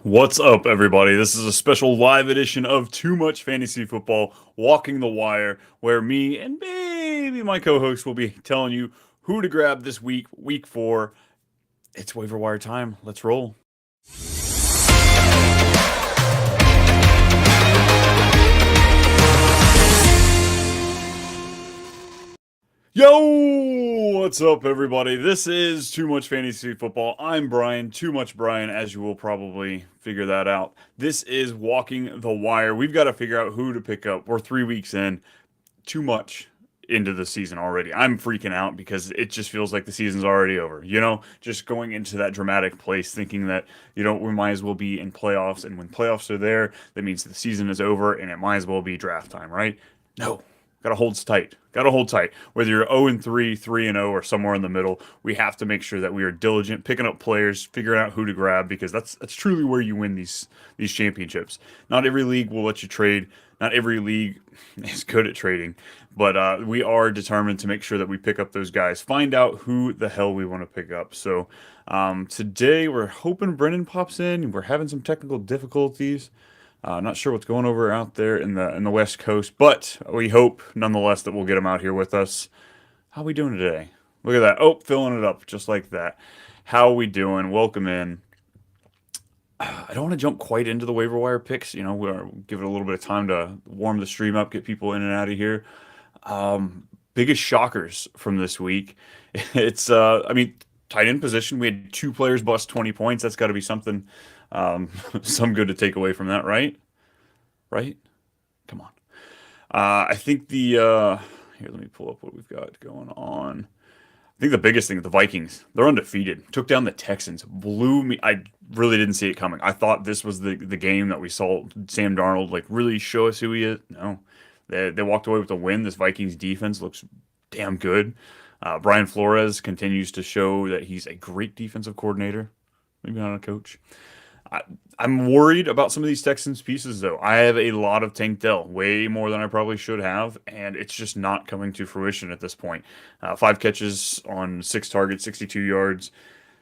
What's up, everybody? This is a special live edition of Too Much Fantasy Football Walking the Wire, where me and maybe my co host will be telling you who to grab this week, week 4. It's waiver wire time. Let's roll. Yo, what's up, everybody? This is Too Much Fantasy Football. I'm Brian, Too Much Brian, as you will probably figure that out. This is Walking the Wire. We've got to figure out who to pick up. We're 3 weeks in, too much into the season already. I'm freaking out because it just feels like the season's already over. Just going into that dramatic place, thinking that, we might as well be in playoffs. And when playoffs are there, that means the season is over and it might as well be draft time, right? No, gotta hold tight. Gotta hold tight. Whether you're 0-3, 3-0, or somewhere in the middle, we have to make sure that we are diligent, picking up players, figuring out who to grab, because that's truly where you win these championships. Not every league will let you trade. Not every league is good at trading, but we are determined to make sure that we pick up those guys. Find out who the hell we want to pick up. So today we're hoping Brennen pops in. We're having some technical difficulties. Not sure what's going over out there in the West Coast, but we hope nonetheless that we'll get him out here with us. How we doing today? Look at that. Oh, filling it up just like that. How we doing? Welcome in. I don't want to jump quite into the waiver wire picks. We'll give it a little bit of time to warm the stream up, get people in and out of here. Biggest shockers from this week. I mean, tight end position. We had two players bust 20 points. That's got to be something, some good to take away from that, right? Right? Come on. I think here, let me pull up what we've got going on. I think the biggest thing, the Vikings, they're undefeated. Took down the Texans, blew me. I really didn't see it coming. I thought this was the game that we saw Sam Darnold like really show us who he is. No, they walked away with a win. This Vikings defense looks damn good. Brian Flores continues to show that he's a great defensive coordinator. Maybe not a coach. I, I'm worried about some of these Texans pieces, though. I have a lot of Tank Dell, way more than I probably should have, and it's just not coming to fruition at this point. 5 catches on 6 targets, 62 yards.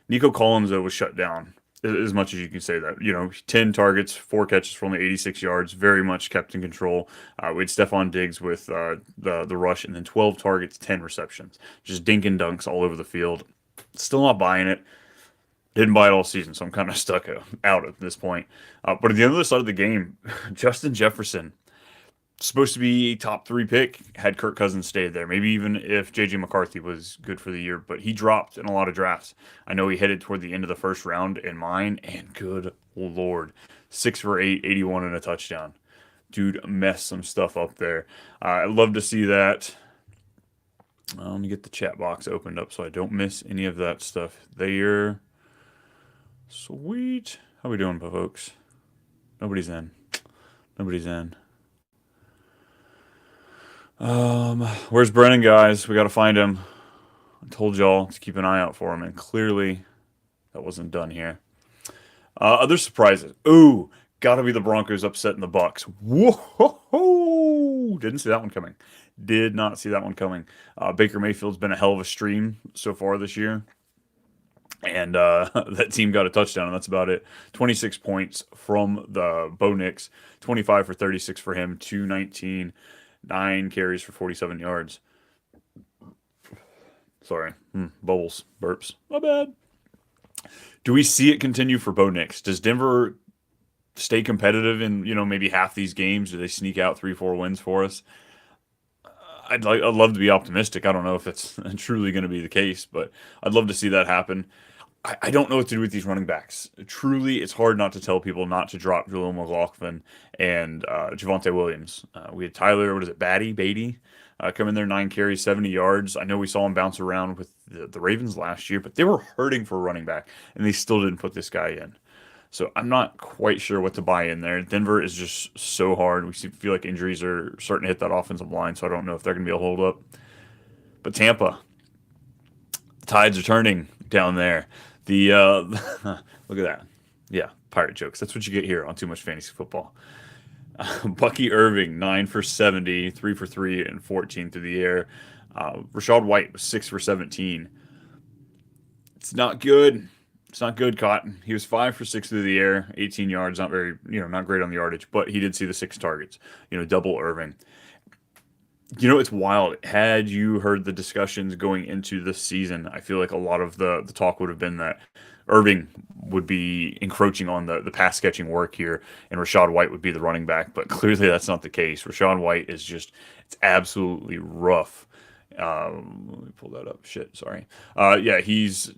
Nico Collins, though, was shut down, as much as you can say that. 10 targets, 4 catches for only 86 yards, very much kept in control. We had Stephon Diggs with the rush, and then 12 targets, 10 receptions. Just dink and dunks all over the field. Still not buying it. Didn't buy it all season, so I'm kind of stuck out at this point. But at the other side of the game, Justin Jefferson, supposed to be a top 3 pick, had Kirk Cousins stayed there. Maybe even if J.J. McCarthy was good for the year, but he dropped in a lot of drafts. I know he headed toward the end of the first round in mine, and good Lord, 6 for 8, 81 and a touchdown. Dude messed some stuff up there. I'd love to see that. Let me get the chat box opened up so I don't miss any of that stuff there. Sweet. How we doing, folks? Nobody's in. Nobody's in. Where's Brennen, guys? We got to find him. I told y'all to keep an eye out for him, and clearly that wasn't done here. Other surprises. Ooh, gotta be the Broncos upsetting the Bucks. Whoa! Didn't see that one coming. Did not see that one coming. Baker Mayfield's been a hell of a stream so far this year. And that team got a touchdown, and that's about it. 26 points from the Bo Nix, 25 for 36 for him, 219, 9 carries for 47 yards. Sorry, bubbles, burps. My bad. Do we see it continue for Bo Nix? Does Denver stay competitive in maybe half these games? Do they sneak out 3-4 wins for us? I'd love to be optimistic. I don't know if it's truly going to be the case, but I'd love to see that happen. I don't know what to do with these running backs. Truly, it's hard not to tell people not to drop Jaleel McLaughlin and Javonte Williams. We had Tyler, what is it, Beatty, come in there, 9 carries, 70 yards. I know we saw him bounce around with the Ravens last year, but they were hurting for a running back, and they still didn't put this guy in. So I'm not quite sure what to buy in there. Denver is just so hard. We feel like injuries are starting to hit that offensive line, so I don't know if they're going to be able to hold up. But Tampa, the tides are turning down there. The look at that. Yeah, pirate jokes. That's what you get here on Too Much Fantasy Football. Bucky Irving, 9 for 70, 3 for 3, and 14 through the air. Rachaad White was 6 for 17. It's not good. It's not good, Cotton. He was 5 for 6 through the air, 18 yards, not very, not great on the yardage, but he did see the 6 targets. Double Irving. It's wild. Had you heard the discussions going into this season, I feel like a lot of the talk would have been that Irving would be encroaching on the pass catching work here, and Rachaad White would be the running back. But clearly, that's not the case. Rachaad White is just, it's absolutely rough. Let me pull that up. Shit, sorry. Yeah, he's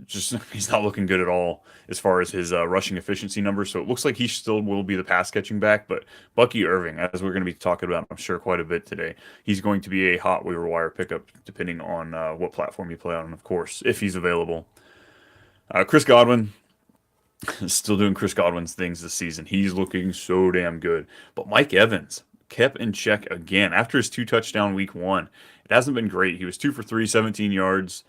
not looking good at all as far as his rushing efficiency numbers. So it looks like he still will be the pass catching back. But Bucky Irving, as we're going to be talking about, I'm sure quite a bit today, he's going to be a hot waiver wire pickup depending on what platform you play on, and of course, if he's available. Chris Godwin is still doing Chris Godwin's things this season. He's looking so damn good. But Mike Evans kept in check again after his 2 touchdown week 1. It hasn't been great. He was 2 for 3, 17 yards.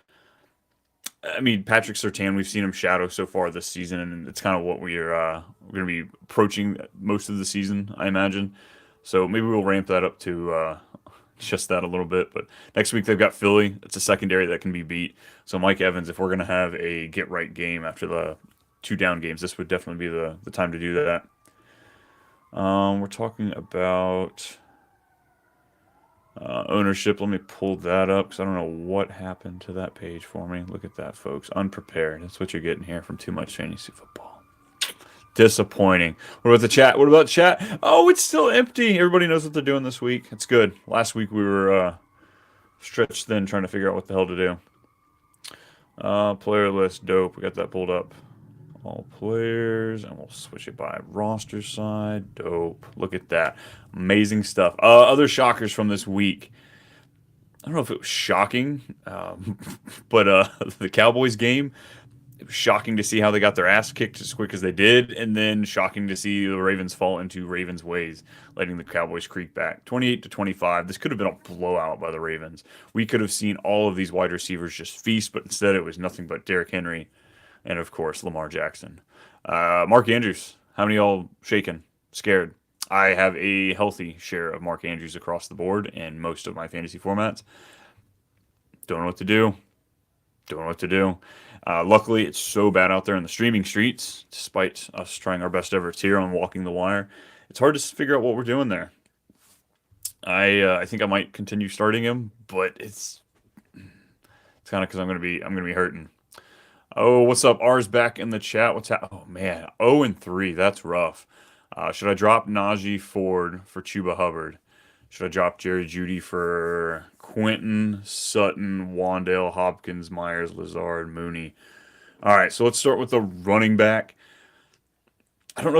I mean, Patrick Surtain, we've seen him shadow so far this season, and it's kind of what we're going to be approaching most of the season, I imagine. So maybe we'll ramp that up to just that a little bit. But next week they've got Philly. It's a secondary that can be beat. So Mike Evans, if we're going to have a get-right game after the 2 down games, this would definitely be the time to do that. We're talking about ownership. Let me pull that up because I don't know what happened to that page for me. Look at that, folks. Unprepared. That's what you're getting here from Too Much Fantasy Football. Disappointing. What about the chat? What about chat? Oh, it's still empty. Everybody knows what they're doing this week. It's good. Last week we were stretched thin trying to figure out what the hell to do. Player list. Dope. We got that pulled up. All players, and we'll switch it by roster side. Dope. Look at that. Amazing stuff. Other shockers from this week. I don't know if it was shocking, but the Cowboys game, it was shocking to see how they got their ass kicked as quick as they did, and then shocking to see the Ravens fall into Ravens' ways, letting the Cowboys creep back. 28-25. This could have been a blowout by the Ravens. We could have seen all of these wide receivers just feast, but instead it was nothing but Derrick Henry. And, of course, Lamar Jackson. Mark Andrews. How many y'all shaking? Scared? I have a healthy share of Mark Andrews across the board in most of my fantasy formats. Don't know what to do. Luckily, it's so bad out there in the streaming streets, despite us trying our best efforts here on Walking the Wire. It's hard to figure out what we're doing there. I think I might continue starting him, but it's kind of because I'm gonna be hurting. Oh, what's up? R's back in the chat. What's that? Oh, man. 0-3. That's rough. Should I drop Najee Ford for Chuba Hubbard? Should I drop Jerry Jeudy for Quentin, Sutton, Wandale, Hopkins, Myers, Lazard, Mooney? All right, so let's start with the running back. I don't know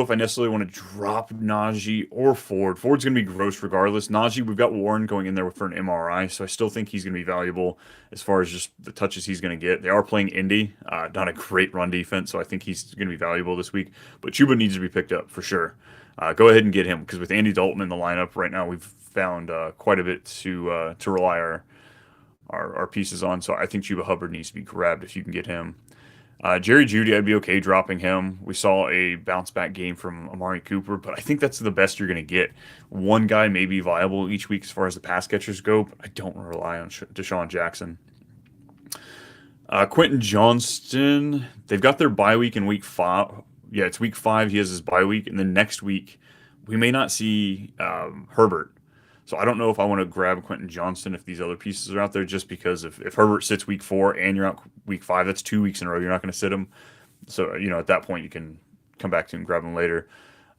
if I necessarily want to drop Najee or Ford. Ford's going to be gross regardless. Najee, we've got Warren going in there for an MRI, so I still think he's going to be valuable as far as just the touches he's going to get. They are playing Indy, not a great run defense, so I think he's going to be valuable this week. But Chuba needs to be picked up for sure. Go ahead and get him because with Andy Dalton in the lineup right now, we've found quite a bit to rely our pieces on. So I think Chuba Hubbard needs to be grabbed if you can get him. Jerry Jeudy, I'd be okay dropping him. We saw a bounce back game from Amari Cooper, but I think that's the best you're going to get. One guy may be viable each week as far as the pass catchers go, but I don't rely on Deshaun Jackson. Quentin Johnston, they've got their bye week in week 5. Yeah, it's week 5. He has his bye week, and then next week we may not see Herbert. So I don't know if I want to grab Quentin Johnston if these other pieces are out there, just because if Herbert sits week 4 and you're out week 5, that's 2 weeks in a row. You're not going to sit him. So, at that point you can come back to him and grab him later.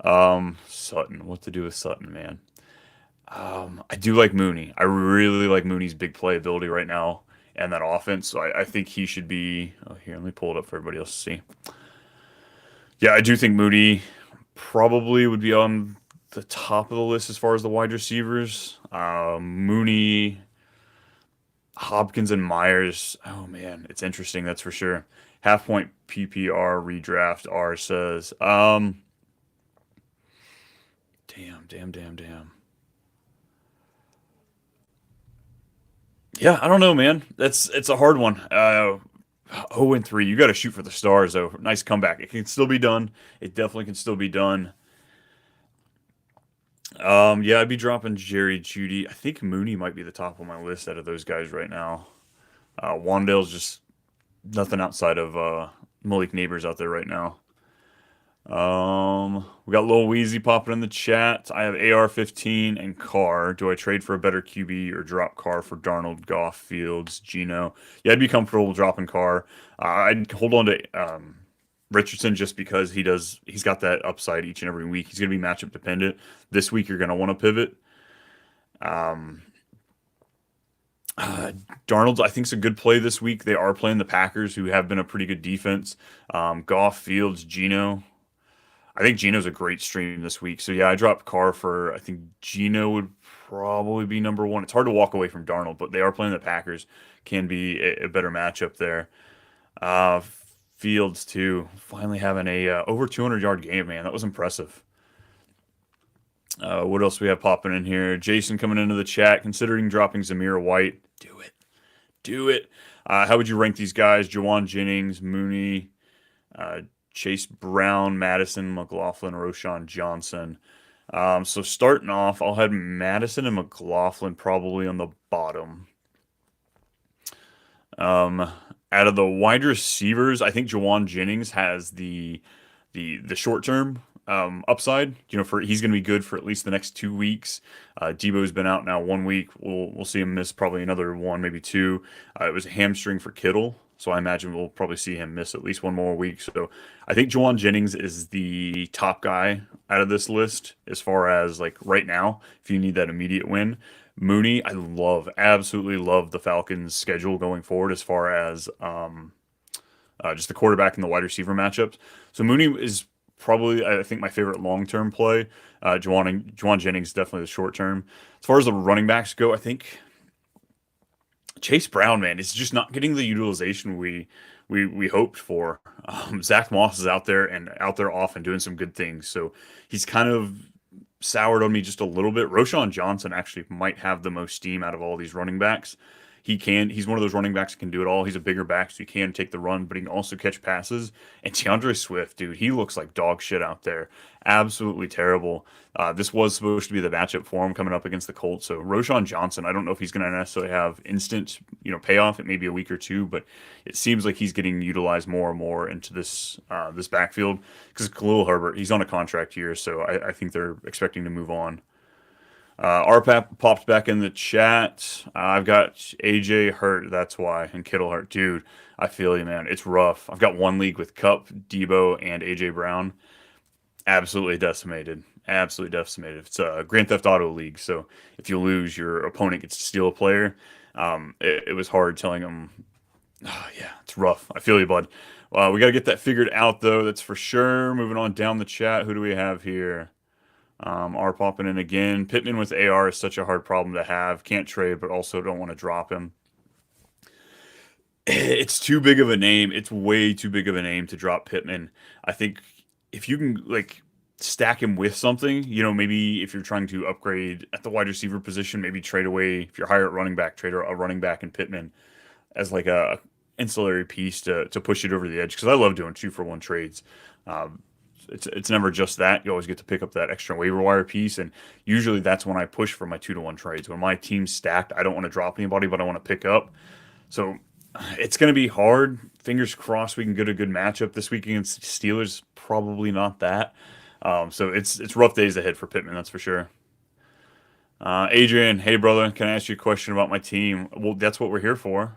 Sutton, what to do with Sutton, man? I do like Mooney. I really like Mooney's big playability right now and that offense. So I think he should be. Oh, here, let me pull it up for everybody else to see. Yeah, I do think Mooney probably would be on the top of the list as far as the wide receivers. Mooney, Hopkins, and Myers. Oh, man, it's interesting, that's for sure. Half-point PPR redraft, R says. Damn. Yeah, I don't know, man. It's a hard one. 0-3. You got to shoot for the stars, though. Nice comeback. It can still be done. It definitely can still be done. Yeah, I'd be dropping Jerry Jeudy. I think Mooney might be the top of my list out of those guys right now. Wandale's just nothing outside of Malik Neighbors out there right now. We got Lil Weezy popping in the chat. I have AR-15 and Carr. Do I trade for a better QB or drop Carr for Darnold, Goff, Fields, Geno? Yeah, I'd be comfortable dropping Carr. I'd hold on to Richardson just because he's got that upside each and every week. He's going to be matchup dependent. This week you're going to want to pivot. Darnold, I think, is a good play this week. They are playing the Packers, who have been a pretty good defense. Goff, Fields, Geno. I think Geno's a great stream this week. So yeah, I dropped Carr for, I think Geno would probably be number one. It's hard to walk away from Darnold, but they are playing the Packers. Can be a better matchup there. Uh, Fields too. Finally having a over 200-yard game, man. That was impressive. What else we have popping in here? Jason coming into the chat, considering dropping Zamir White. Do it. Do it. How would you rank these guys? Jawan Jennings, Mooney, Chase Brown, Madison, McLaughlin, Roshan Johnson. So starting off, I'll have Madison and McLaughlin probably on the bottom. Out of the wide receivers, I think Jawan Jennings has the short term upside. He's going to be good for at least the next 2 weeks. Debo's been out now 1 week. We'll see him miss probably another one, maybe two. It was a hamstring for Kittle, so I imagine we'll probably see him miss at least one more week. So I think Jawan Jennings is the top guy out of this list as far as like right now, if you need that immediate win. Mooney, I absolutely love the Falcons' schedule going forward as far as just the quarterback and the wide receiver matchups. So Mooney is probably, I think, my favorite long-term play. Jawan Jennings is definitely the short-term. As far as the running backs go, I think Chase Brown, man, is just not getting the utilization we hoped for. Zach Moss is out there off and doing some good things. So he's kind of soured on me just a little bit. Roshan Johnson actually might have the most steam out of all these running backs. He's one of those running backs that can do it all. He's a bigger back, so he can take the run, but he can also catch passes. And DeAndre Swift, dude, he looks like dog shit out there. Absolutely terrible. This was supposed to be the matchup for him coming up against the Colts. So Roshan Johnson, I don't know if he's going to necessarily have instant, payoff. It may be a week or two, but it seems like he's getting utilized more and more into this backfield because Khalil Herbert, he's on a contract here, so I think they're expecting to move on. RPAP popped back in the chat. I've got AJ hurt, that's why, and Kittle hurt. Dude, I feel you, man. It's rough. I've got one league with Cup, Debo, and AJ Brown. Absolutely decimated. Absolutely decimated. It's a Grand Theft Auto league, so if you lose, your opponent gets to steal a player. It was hard telling him, oh, yeah, it's rough. I feel you, bud. We got to get that figured out, though. That's for sure. Moving on down the chat. Who do we have here? R popping in again. Pittman with AR is such a hard problem to have. Can't trade, but also don't want to drop him. It's too big of a name. It's way too big of a name to drop Pittman. I think if you can stack him with something, maybe if you're trying to upgrade at the wide receiver position, maybe trade away, if you're higher at running back, trade a running back in Pittman as like a ancillary piece to push it over the edge. Because I love doing 2-for-1 trades. It's never just that. You always get to pick up that extra waiver wire piece, and usually that's when I push for my 2-to-1 trades. When my team's stacked, I don't want to drop anybody, but I want to pick up. So it's going to be hard. Fingers crossed we can get a good matchup this week against the Steelers. Probably not that. So it's rough days ahead for Pittman, that's for sure. Adrian, hey brother, can I ask you a question about my team? Well, that's what we're here for.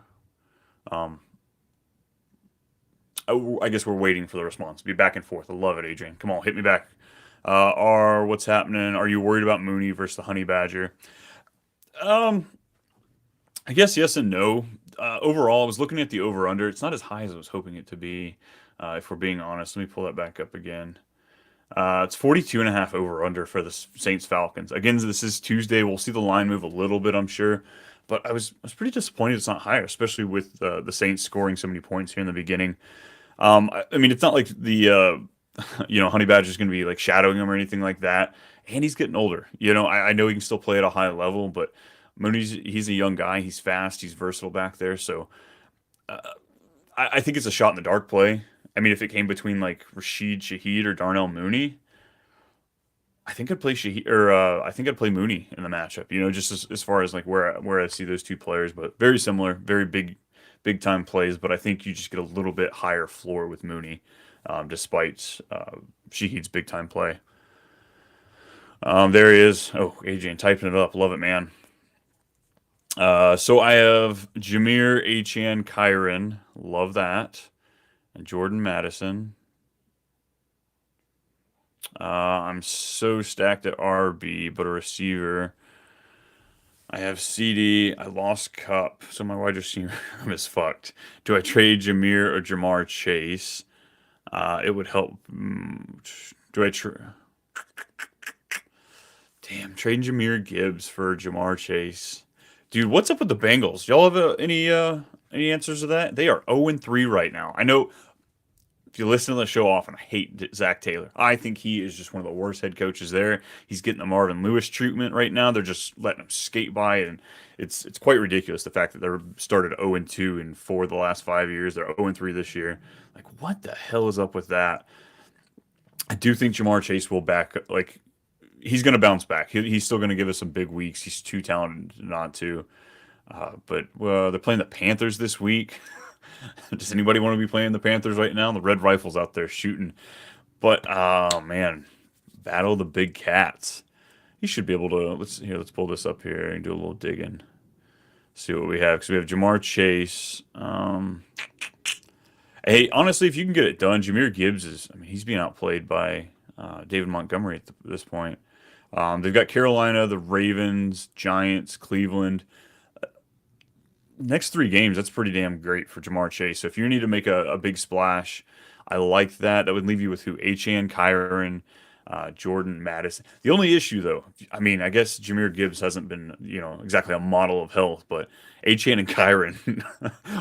I guess we're waiting for the response. Be back and forth. I love it, Adrian. Come on, hit me back. What's happening? Are you worried about Mooney versus the Honey Badger? I guess yes and no. Overall, I was looking at the over-under. It's not as high as I was hoping it to be, if we're being honest. Let me pull that back up again. It's 42.5 over-under for the Saints-Falcons. Again, this is Tuesday. We'll see the line move a little bit, I'm sure. But I was pretty disappointed it's not higher, especially with the Saints scoring so many points here in the beginning. I mean, it's not like the Honey Badger's going to be like shadowing him or anything like that. And he's getting older. I know he can still play at a high level, but he's a young guy. He's fast. He's versatile back there. So I think it's a shot in the dark play. I mean, if it came between like Rashid Shaheed or Darnell Mooney, I think I'd play Shaheed, or I think I'd play Mooney in the matchup. Just as far as like where I see those two players, but very similar, very big big time plays, but I think you just get a little bit higher floor with Mooney, despite Sheehy's big time play. There he is. Oh, Adrian typing it up. Love it, man. So I have Jameer, Achane, Kyron. Love that. And Jordan Madison. I'm so stacked at RB, but a receiver. I have CD. I lost Cup, so my wide receiver is fucked. Do I trade Jameer or Jamar Chase? It would help. Do I Damn, trading Jameer Gibbs for Jamar Chase. Dude, what's up with the Bengals? Y'all have any answers to that? They are 0-3 right now. I know if you listen to the show often, I hate Zach Taylor. I think he is just one of the worst head coaches there. He's getting the Marvin Lewis treatment right now. They're just letting him skate by, and it's quite ridiculous the fact that they're started 0-2 in 4 of the last 5 years. They're 0-3 this year. Like, what the hell is up with that? I do think Jamar Chase will he's going to bounce back. He's still going to give us some big weeks. He's too talented not to. But they're playing the Panthers this week. Does anybody want to be playing the Panthers right now? The Red Rifles out there shooting. But oh man, battle the big cats. He should be able to. Let's pull this up here and do a little digging. See what we have, because we have Jamar Chase. Hey, honestly, if you can get it done, Jameer Gibbs is. I mean, he's being outplayed by David Montgomery at this point. They've got Carolina, the Ravens, Giants, Cleveland. Next 3 games, that's pretty damn great for Jamar Chase. So if you need to make a big splash, I like that. That would leave you with who? Achane, Kyron, Jordan, Madison. The only issue, though, I mean, I guess Jameer Gibbs hasn't been, exactly a model of health, but Achane and Kyron,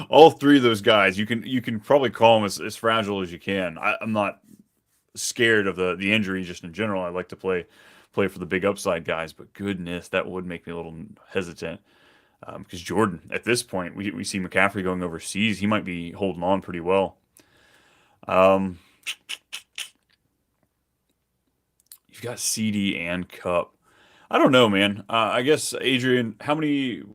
all 3 of those guys, you can probably call them as fragile as you can. I'm not scared of the injury just in general. I like to play for the big upside guys, but goodness, that would make me a little hesitant. Because Jordan, at this point, we see McCaffrey going overseas. He might be holding on pretty well. You've got CD and Cup. I don't know, man. I guess, Adrian,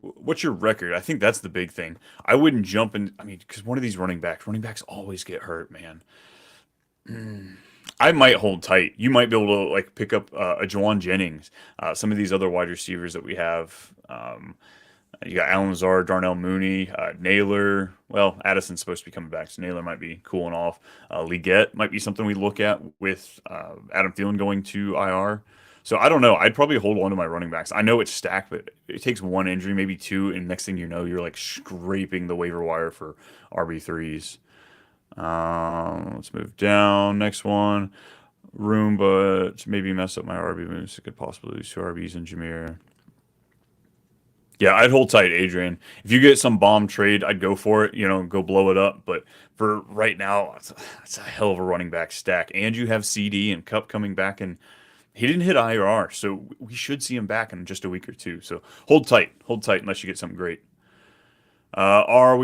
what's your record? I think that's the big thing. I wouldn't jump in, I mean, because one of these running backs always get hurt, man. I might hold tight. You might be able to pick up a Juwan Jennings, some of these other wide receivers that we have. You got Alan Lazard, Darnell Mooney, Naylor. Well, Addison's supposed to be coming back, so Naylor might be cooling off. Leggett might be something we look at with Adam Thielen going to IR. So I don't know. I'd probably hold on to my running backs. I know it's stacked, but it takes 1 injury, maybe 2, and next thing you know, you're scraping the waiver wire for RB3s. Let's move down. Next one. Room, but maybe mess up my RB moves. It could possibly lose 2 RBs and Jameer. Yeah, I'd hold tight, Adrian. If you get some bomb trade, I'd go for it, go blow it up. But for right now, it's a hell of a running back stack. And you have CD and Cup coming back, and he didn't hit IR, so we should see him back in just a week or 2. So hold tight unless you get something great. We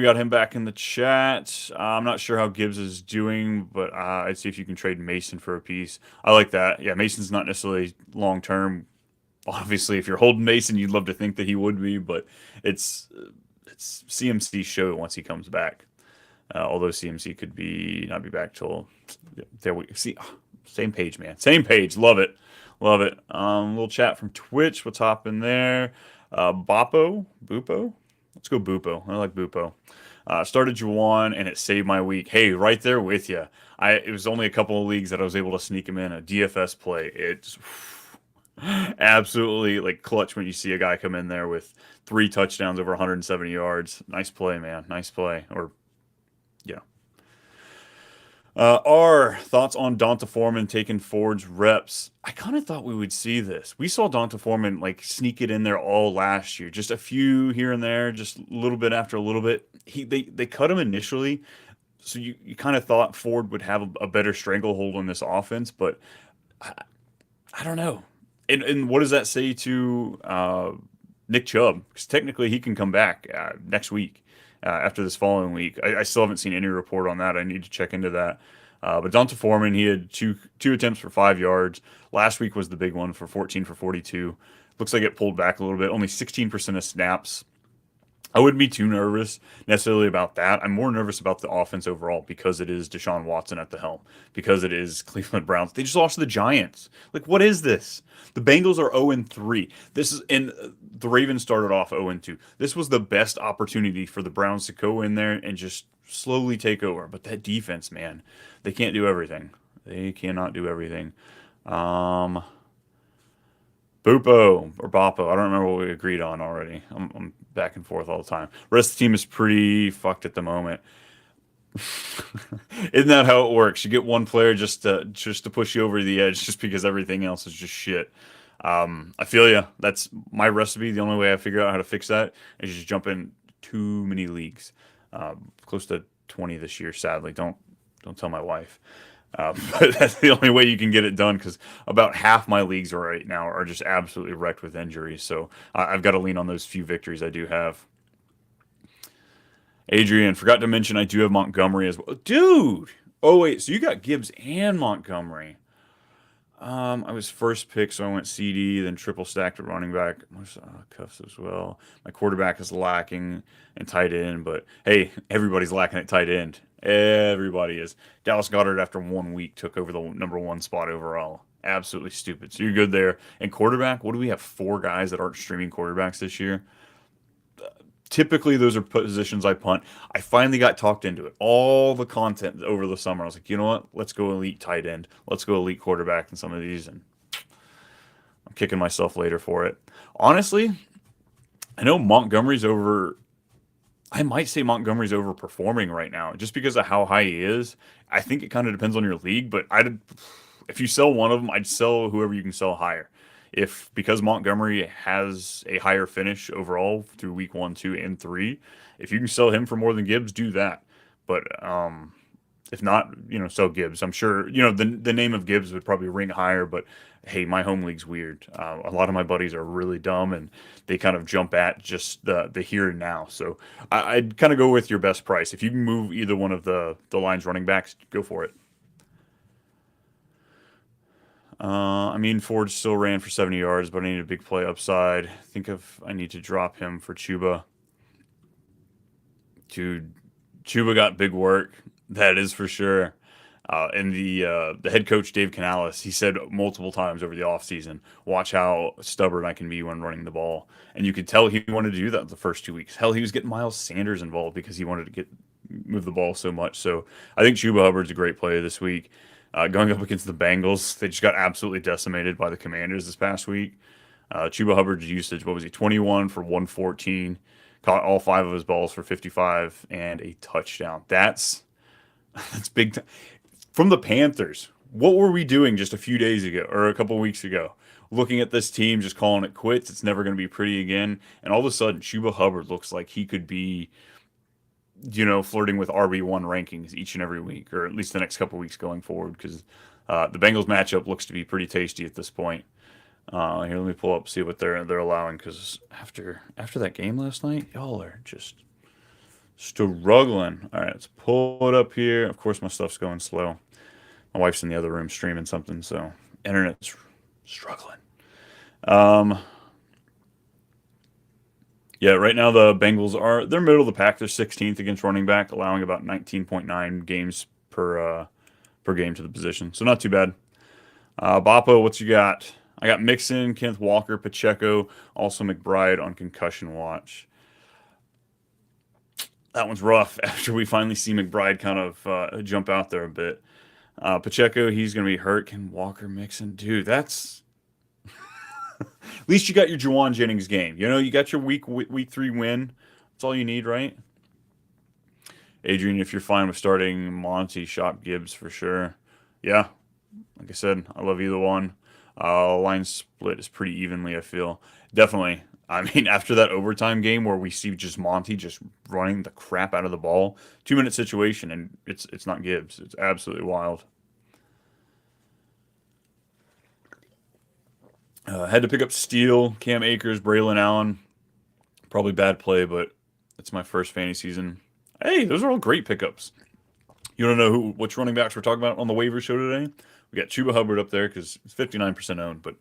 got him back in the chat. I'm not sure how Gibbs is doing, but I'd see if you can trade Mason for a piece. I like that. Yeah, Mason's not necessarily long term. Obviously, if you're holding Mason, you'd love to think that he would be, but it's CMC's show once he comes back. Although CMC could not be back till there. We see, same page, man. Same page. Love it. Little chat from Twitch. What's hopping there? Bupo. Let's go Bupo. I like Bupo. Started Juwan, and it saved my week. Hey, right there with you. It was only a couple of leagues that I was able to sneak him in a DFS play. It's absolutely clutch when you see a guy come in there with 3 touchdowns over 170 yards. Nice play, man. Nice play. Yeah. Our thoughts on Donta Foreman taking Ford's reps. I kind of thought we would see this. We saw Donta Foreman sneak it in there all last year. Just a few here and there, just a little bit after a little bit. They cut him initially, so you kind of thought Ford would have a better stranglehold on this offense, but I don't know. And what does that say to Nick Chubb? Because technically he can come back next week after this following week. I still haven't seen any report on that. I need to check into that. But Donta Foreman, he had two attempts for 5 yards. Last week was the big one for 14 for 42. Looks like it pulled back a little bit. Only 16% of snaps. I wouldn't be too nervous necessarily about that. I'm more nervous about the offense overall because it is Deshaun Watson at the helm, because it is Cleveland Browns. They just lost to the Giants. Like, what is this? The Bengals are 0-3. This is and the Ravens started off 0-2. This was the best opportunity for the Browns to go in there and just slowly take over. But that defense, man, they can't do everything. They cannot do everything. Um, Bupo or Boppo. I don't remember what we agreed on already. I'm back and forth all the time. Rest of the team is pretty fucked at the moment. Isn't that how it works? You get one player just to push you over the edge, just because everything else is just shit. I feel you. That's my recipe. The only way I figure out how to fix that is just jump in too many leagues. Close to 20 this year. Sadly, don't tell my wife. But that's the only way you can get it done because about half my leagues right now are just absolutely wrecked with injuries. So I've got to lean on those few victories I do have. Adrian, forgot to mention I do have Montgomery as well. Dude! Oh, wait, so you got Gibbs and Montgomery. I was first pick, so I went CD, then triple stacked at running back. Cuffs as well. My quarterback is lacking and tight end, but hey, everybody's lacking at tight end. Everybody is. Dallas Goedert, after 1 week, took over the #1 spot overall. Absolutely stupid. So you're good there. And quarterback, what do we have? 4 guys that aren't streaming quarterbacks this year. Typically, those are positions I punt. I finally got talked into it. All the content over the summer, I was like, you know what? Let's go elite tight end. Let's go elite quarterback in some of these, and I'm kicking myself later for it. Honestly, I know Montgomery's over. I might say Montgomery's overperforming right now, just because of how high he is. I think it kind of depends on your league, but if you sell one of them, I'd sell whoever you can sell higher. If because Montgomery has a higher finish overall through week 1, 2, and 3, if you can sell him for more than Gibbs, do that. But if not, sell Gibbs. I'm sure the name of Gibbs would probably ring higher. But hey, my home league's weird. A lot of my buddies are really dumb, and they kind of jump at just the here and now. So I'd kind of go with your best price. If you can move either one of the Lions running backs, go for it. Ford still ran for 70 yards, but I need a big play upside. I need to drop him for Chuba. Dude, Chuba got big work. That is for sure. And the head coach, Dave Canales, he said multiple times over the offseason, watch how stubborn I can be when running the ball. And you could tell he wanted to do that the first 2 weeks. Hell, he was getting Miles Sanders involved because he wanted to move the ball so much. So I think Chuba Hubbard's a great play this week. Going up against the Bengals, they just got absolutely decimated by the Commanders this past week. Chuba Hubbard's usage, what was he, 21 for 114, caught all 5 of his balls for 55 and a touchdown. That's big time. From the Panthers, what were we doing just a few days ago or a couple weeks ago? Looking at this team, just calling it quits. It's never going to be pretty again. And all of a sudden, Chuba Hubbard looks like he could be flirting with RB1 rankings each and every week, or at least the next couple weeks going forward, because the Bengals matchup looks to be pretty tasty at this point. Here, let me pull up, see what they're allowing, because after that game last night, y'all are just struggling. All right, let's pull it up here. Of course, my stuff's going slow. My wife's in the other room streaming something, so internet's struggling. Yeah, right now the Bengals they're middle of the pack. They're 16th against running back, allowing about 19.9 games per game to the position. So not too bad. Boppo, what you got? I got Mixon, Kenneth Walker, Pacheco, also McBride on concussion watch. That one's rough after we finally see McBride kind of jump out there a bit. Pacheco, he's going to be hurt. Ken Walker, Mixon. Dude, that's... At least you got your Juwan Jennings game. You got your week 3 win. That's all you need, right? Adrian, if you're fine with starting Monty, shop Gibbs for sure. Yeah, like I said, I love either one. Line split is pretty evenly, I feel. Definitely. After that overtime game where we see just Monty just running the crap out of the ball, 2-minute situation, and it's not Gibbs. It's absolutely wild. Had to pick up Steele, Cam Akers, Braylon Allen. Probably bad play, but it's my first fantasy season. Hey, those are all great pickups. You don't know which running backs we're talking about on the waiver show today? We got Chuba Hubbard up there because it's 59% owned, but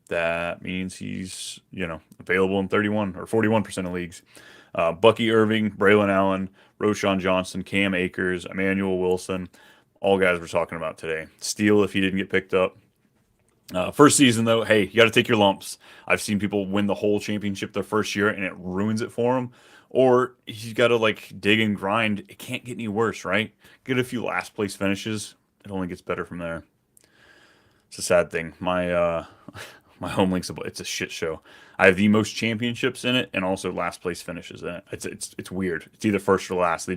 that means he's available in 31 or 41% of leagues. Bucky Irving, Braylon Allen, Roshan Johnson, Cam Akers, Emmanuel Wilson, all guys we're talking about today. Steele if he didn't get picked up. First season though, hey, you got to take your lumps. I've seen people win the whole championship their first year and it ruins it for them. Or you got to like dig and grind. It can't get any worse, right? Get a few last place finishes. It only gets better from there. It's a sad thing. My my home link's it's a shit show. I have the most championships in it and also last place finishes in it. It's weird. It's either first or last. They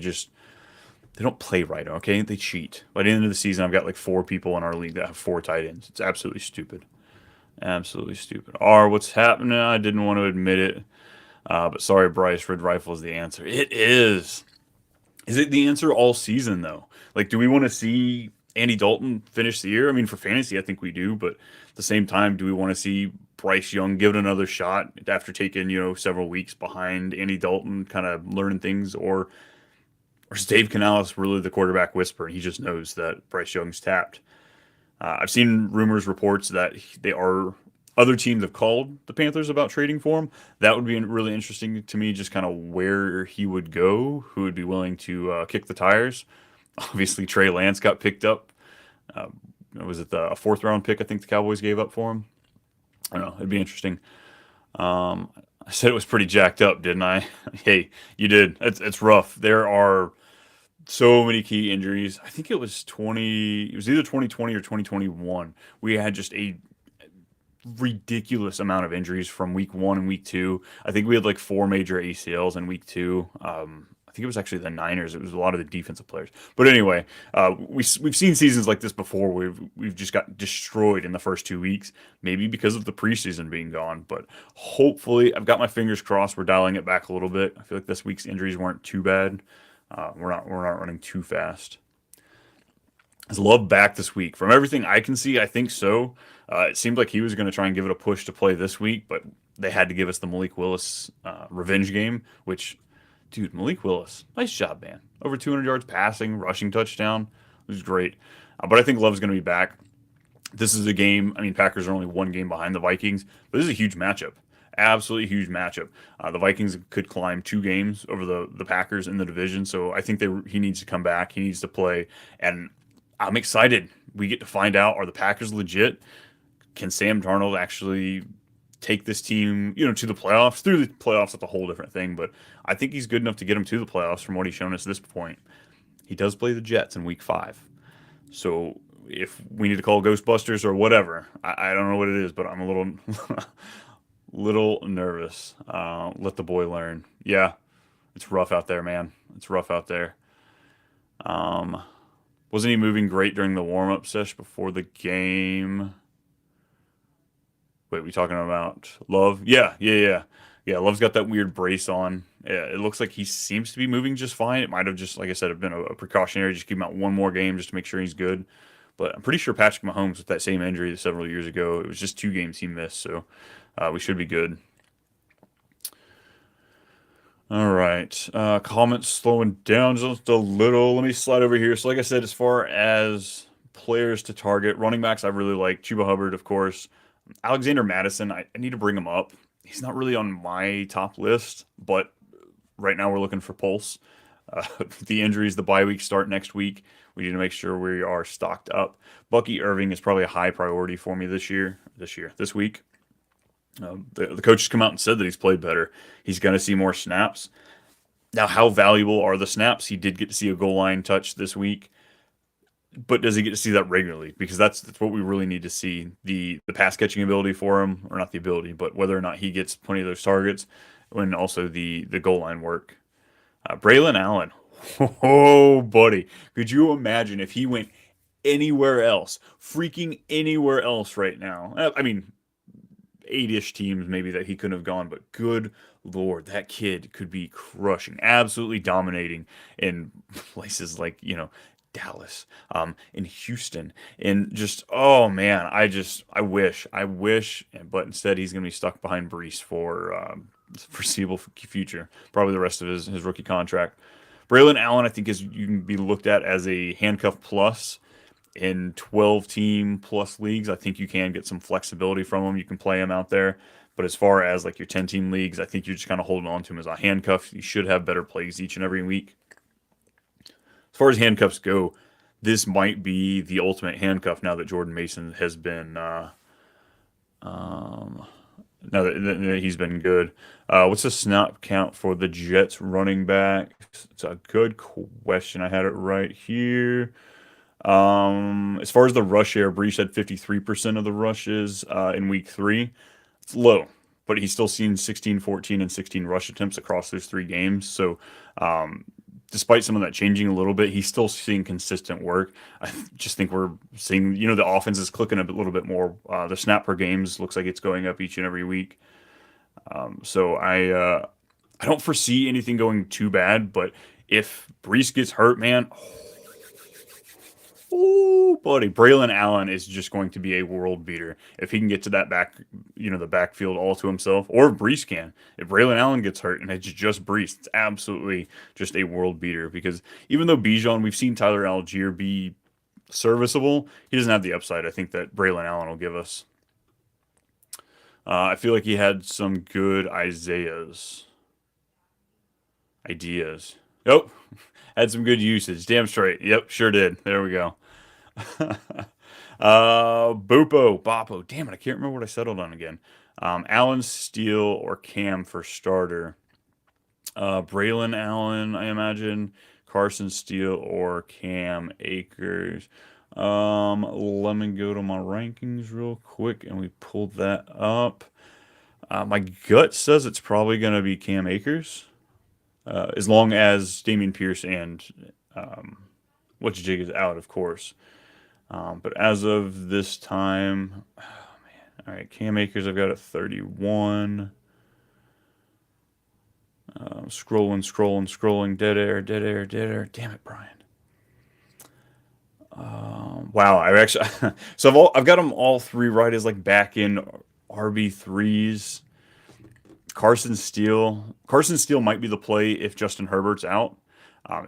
don't play right, okay? They cheat. By the end of the season, I've got like 4 people in our league that have 4 tight ends. It's absolutely stupid. Absolutely stupid. What's happening? I didn't want to admit it. But sorry, Bryce, Red Rifle is the answer. It is. Is it the answer all season, though? Like, do we want to see Andy Dalton finish the year? I mean, for fantasy, I think we do. But at the same time, do we want to see Bryce Young give it another shot after taking, several weeks behind Andy Dalton, kind of learning things? Or is Dave Canales really the quarterback whisperer? He just knows that Bryce Young's tapped. I've seen rumors, reports that other teams have called the Panthers about trading for him. That would be really interesting to me, just kind of where he would go, who would be willing to kick the tires. Obviously, Trey Lance got picked up. Was it a 4th round pick I think the Cowboys gave up for him? I don't know. It'd be interesting. I said it was pretty jacked up, didn't I? Hey, you did. It's rough. There are so many key injuries. I think it was either 2020 or 2021. We had just a ridiculous amount of injuries from week 1 and week 2. I think we had like 4 major ACLs in week 2. I think it was actually the Niners. It was a lot of the defensive players. But anyway, we've seen seasons like this before. We've just got destroyed in the first 2 weeks, maybe because of the preseason being gone. But hopefully, I've got my fingers crossed. We're dialing it back a little bit. I feel like this week's injuries weren't too bad. We're not running too fast. Is Love back this week? From everything I can see, I think so. It seemed like he was going to try and give it a push to play this week, but they had to give us the Malik Willis revenge game, which, dude, Malik Willis, nice job, man. Over 200 yards passing, rushing touchdown. It was great. But I think Love's going to be back. This is a game, I mean, Packers are only 1 game behind the Vikings, but this is a huge matchup. Absolutely huge matchup. The Vikings could climb 2 games over the Packers in the division, so I think he needs to come back. He needs to play, and I'm excited. We get to find out, are the Packers legit? Can Sam Darnold actually take this team, to the playoffs? Through the playoffs, that's a whole different thing, but I think he's good enough to get them to the playoffs from what he's shown us at this point. He does play the Jets in week 5. So if we need to call Ghostbusters or whatever, I don't know what it is, but I'm a little little nervous. Let the boy learn. Yeah, it's rough out there, man. It's rough out there. Wasn't he moving great during the warm-up sesh before the game? Wait, we talking about Love? Yeah. Love's got that weird brace on. Yeah, it looks like he seems to be moving just fine. It might have just, like I said, have been a precautionary, just keep him out 1 more game just to make sure he's good. But I'm pretty sure Patrick Mahomes with that same injury several years ago, it was just 2 games he missed, so we should be good. All right. Comments slowing down just a little. Let me slide over here. So like I said, as far as players to target, running backs, I really like Chuba Hubbard, of course. Alexander Madison, I need to bring him up. He's not really on my top list, but right now we're looking for pulse. The injuries, the bye week start next week. We need to make sure we are stocked up. Bucky Irving is probably a high priority for me this week. The coach has come out and said that he's played better. He's going to see more snaps. Now, how valuable are the snaps? He did get to see a goal line touch this week, but does he get to see that regularly? Because that's what we really need to see, the pass catching ability for him, or not the ability, but whether or not he gets plenty of those targets, and also the goal line work. Braylon Allen, oh buddy, could you imagine if he went anywhere else, freaking anywhere else right now? I mean, 8-ish teams maybe that he couldn't have gone, but good Lord, that kid could be crushing, absolutely dominating in places like, Dallas, in Houston, and just, oh man, I wish, but instead he's going to be stuck behind Brees for foreseeable future, probably the rest of his rookie contract. Braylon Allen, I think, you can be looked at as a handcuff plus in 12-team plus leagues. I think you can get some flexibility from him. You can play him out there. But as far as like your 10-team leagues, I think you're just kind of holding on to him as a handcuff. You should have better plays each and every week. As far as handcuffs go, this might be the ultimate handcuff now that Jordan Mason has been um, now that he's been good. What's the snap count for the Jets running back? It's a good question. I had it right here. As far as the rush share, Brees had 53% of the rushes in week 3. It's low, but he's still seen 16, 14, and 16 rush attempts across those 3 games. So, um, despite some of that changing a little bit, he's still seeing consistent work. Just think we're seeing, the offense is clicking a little bit more. The snap per games looks like it's going up each and every week. So I don't foresee anything going too bad, but if Brees gets hurt, man, oh, buddy, Braylon Allen is just going to be a world beater if he can get to that the backfield all to himself, or if Brees can. If Braylon Allen gets hurt and it's just Brees, it's absolutely just a world beater. Because even though Bijan, we've seen Tyler Algier be serviceable, he doesn't have the upside I think that Braylon Allen will give us. I feel like he had some good ideas. Oh, had some good usage. Damn straight. Yep, sure did. There we go. Boppo. Damn it, I can't remember what I settled on again. Allen, Steele, or Cam for starter. Braylon Allen, I imagine. Carson Steele or Cam Akers. Let me go to my rankings real quick, and we pulled that up. My gut says it's probably going to be Cam Akers, as long as Dameon Pierce and What's Jig is out, of course. But as of this time, oh man, all right, Cam Akers I've got at 31. Scrolling. Dead air. Damn it, Brian. Wow, I actually so I've got them all 3 right as like back in RB3s. Carson Steele might be the play if Justin Herbert's out.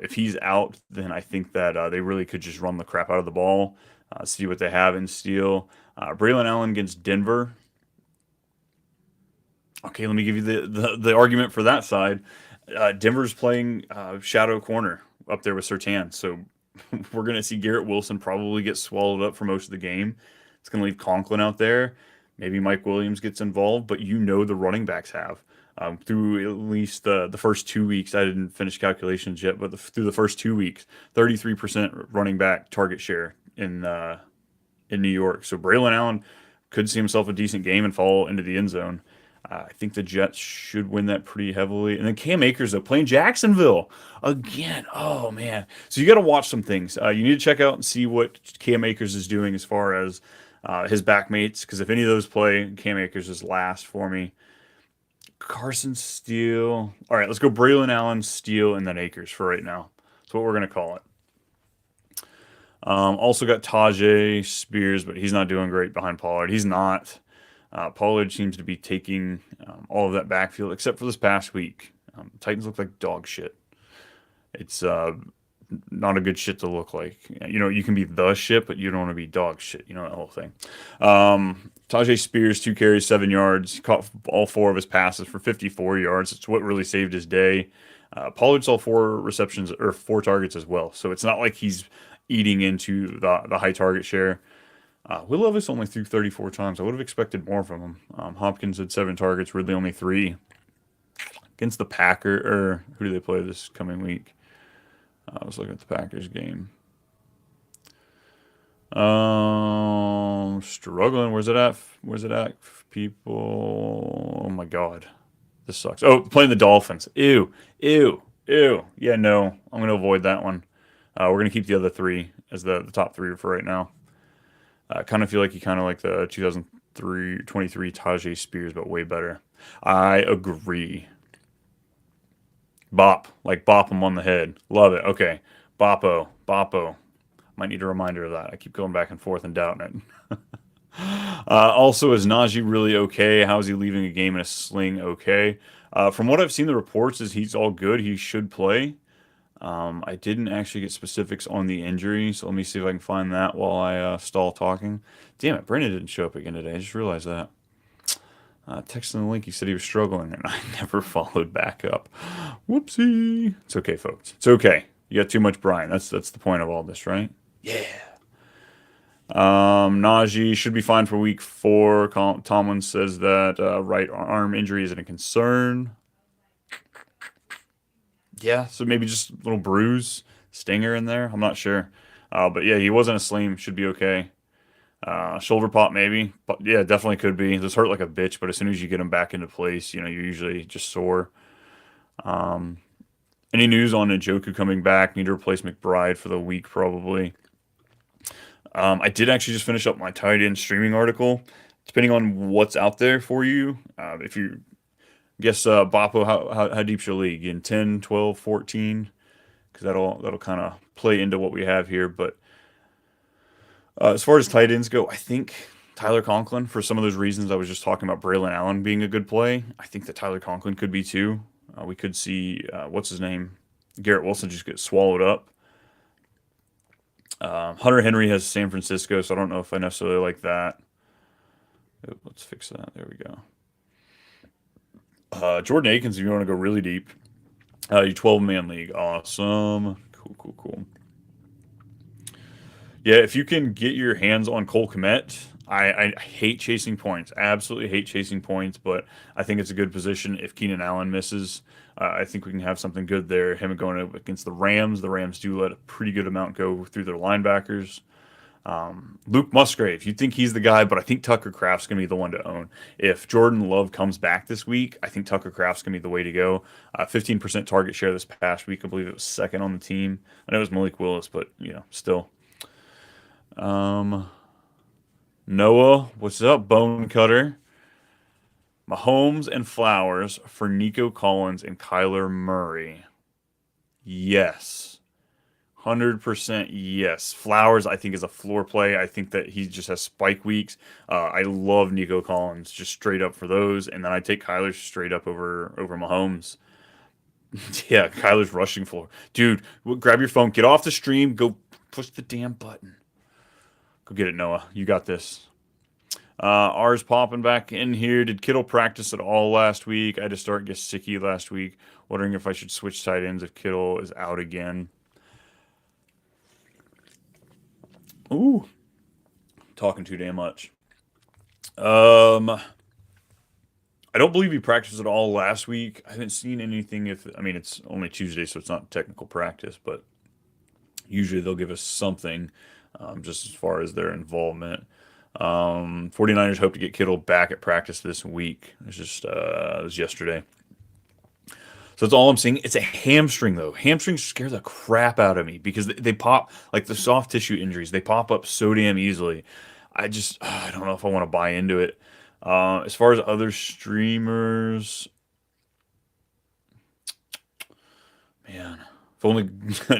If he's out, then I think that they really could just run the crap out of the ball, see what they have in Steele. Braylon Allen against Denver. Okay, let me give you the argument for that side. Denver's playing shadow corner up there with Surtain, so we're going to see Garrett Wilson probably get swallowed up for most of the game. It's going to leave Conklin out there. Maybe Mike Williams gets involved, but the running backs have. Through at least the first 2 weeks, I didn't finish calculations yet, but through the first 2 weeks, 33% running back target share in New York. So Braylon Allen could see himself a decent game and fall into the end zone. I think the Jets should win that pretty heavily. And then Cam Akers, though, playing Jacksonville again. Oh, man. So you got to watch some things. You need to check out and see what Cam Akers is doing as far as his backmates, because if any of those play, Cam Akers is last for me. Carson Steele. All right, let's go Braylon Allen, Steele, and then Akers for right now. That's what we're going to call it. Also got Tajay Spears, but he's not doing great behind Pollard. He's not. Pollard seems to be taking all of that backfield, except for this past week. Titans look like dog shit. It's not a good shit to look like. You can be the shit, but you don't want to be dog shit. That whole thing. Tajay Spears, 2 carries, 7 yards. He caught all 4 of his passes for 54 yards. It's what really saved his day. Pollard saw 4 receptions or 4 targets as well. So it's not like he's eating into the high target share. Will Levis only threw 34 times. I would have expected more from him. Hopkins had 7 targets, Ridley only 3. Against the Packers, or who do they play this coming week? I was looking at the Packers game. Struggling. Where's it at? People. Oh my God. This sucks. Oh, playing the Dolphins. Ew. Yeah, no. I'm going to avoid that one. We're going to keep the other 3 as the top 3 for right now. I kind of feel like he kind of like the 2023 Tajay Spears, but way better. I agree. Bop him on the head. Love it. Okay. Boppo. Might need a reminder of that. I keep going back and forth and doubting it. Also, is Najee really okay? How is he leaving a game in a sling okay? From what I've seen, the reports is he's all good. He should play. I didn't actually get specifics on the injury, so let me see if I can find that while I stall talking. Damn it, Brennen didn't show up again today. I just realized that. Texting the link, he said he was struggling, and I never followed back up. Whoopsie. It's okay, folks. It's okay. You got too much Brian. That's the point of all this, right? Yeah. Najee should be fine for week 4. Tomlin says that right arm injury isn't a concern. Yeah, so maybe just a little bruise, stinger in there. I'm not sure. But yeah, he wasn't asleep. Should be okay. Shoulder pop maybe, but yeah, definitely could be. This hurt like a bitch, but as soon as you get him back into place, you're usually just sore. Any news on Njoku coming back? Need to replace McBride for the week probably. I did actually just finish up my tight end streaming article. Depending on what's out there for you, if you guess Boppo, how deep's your league? In 10, 12, 14? Because that'll kind of play into what we have here. But as far as tight ends go, I think Tyler Conklin, for some of those reasons I was just talking about Braylon Allen being a good play, I think that Tyler Conklin could be too. We could see, what's his name? Garrett Wilson just get swallowed up. Hunter Henry has San Francisco, so I don't know if I necessarily like that. Let's fix that. There we go. Jordan Akins, if you want to go really deep. Your 12-man league. Awesome. Cool. Yeah, if you can get your hands on Cole Kmet, I hate chasing points. Absolutely hate chasing points, but I think it's a good position. If Keenan Allen misses, I think we can have something good there. Him going up against the Rams. The Rams do let a pretty good amount go through their linebackers. Luke Musgrave, you think he's the guy, but I think Tucker Kraft's going to be the one to own. If Jordan Love comes back this week, I think Tucker Kraft's going to be the way to go. 15% target share this past week. I believe it was second on the team. I know it was Malik Willis, but, still. Noah, what's up, Bone Cutter? Mahomes and Flowers for Nico Collins and Kyler Murray. Yes. 100% yes. Flowers, I think, is a floor play. I think that he just has spike weeks. I love Nico Collins just straight up for those. And then I take Kyler straight up over Mahomes. Yeah, Kyler's rushing floor. Dude, grab your phone. Get off the stream. Go push the damn button. Go get it, Noah. You got this. Ours popping back in here. Did Kittle practice at all last week? I had to start Gesicki last week. Wondering if I should switch tight ends if Kittle is out again. Ooh. Talking too damn much. I don't believe he practiced at all last week. I haven't seen anything. It's only Tuesday, so it's not technical practice, but usually they'll give us something just as far as their involvement. 49ers hope to get Kittle back at practice this week. It was yesterday. So that's all I'm seeing. It's a hamstring, though. Hamstrings scare the crap out of me because they pop, like the soft tissue injuries, they pop up so damn easily. I don't know if I want to buy into it. As far as other streamers, man, if only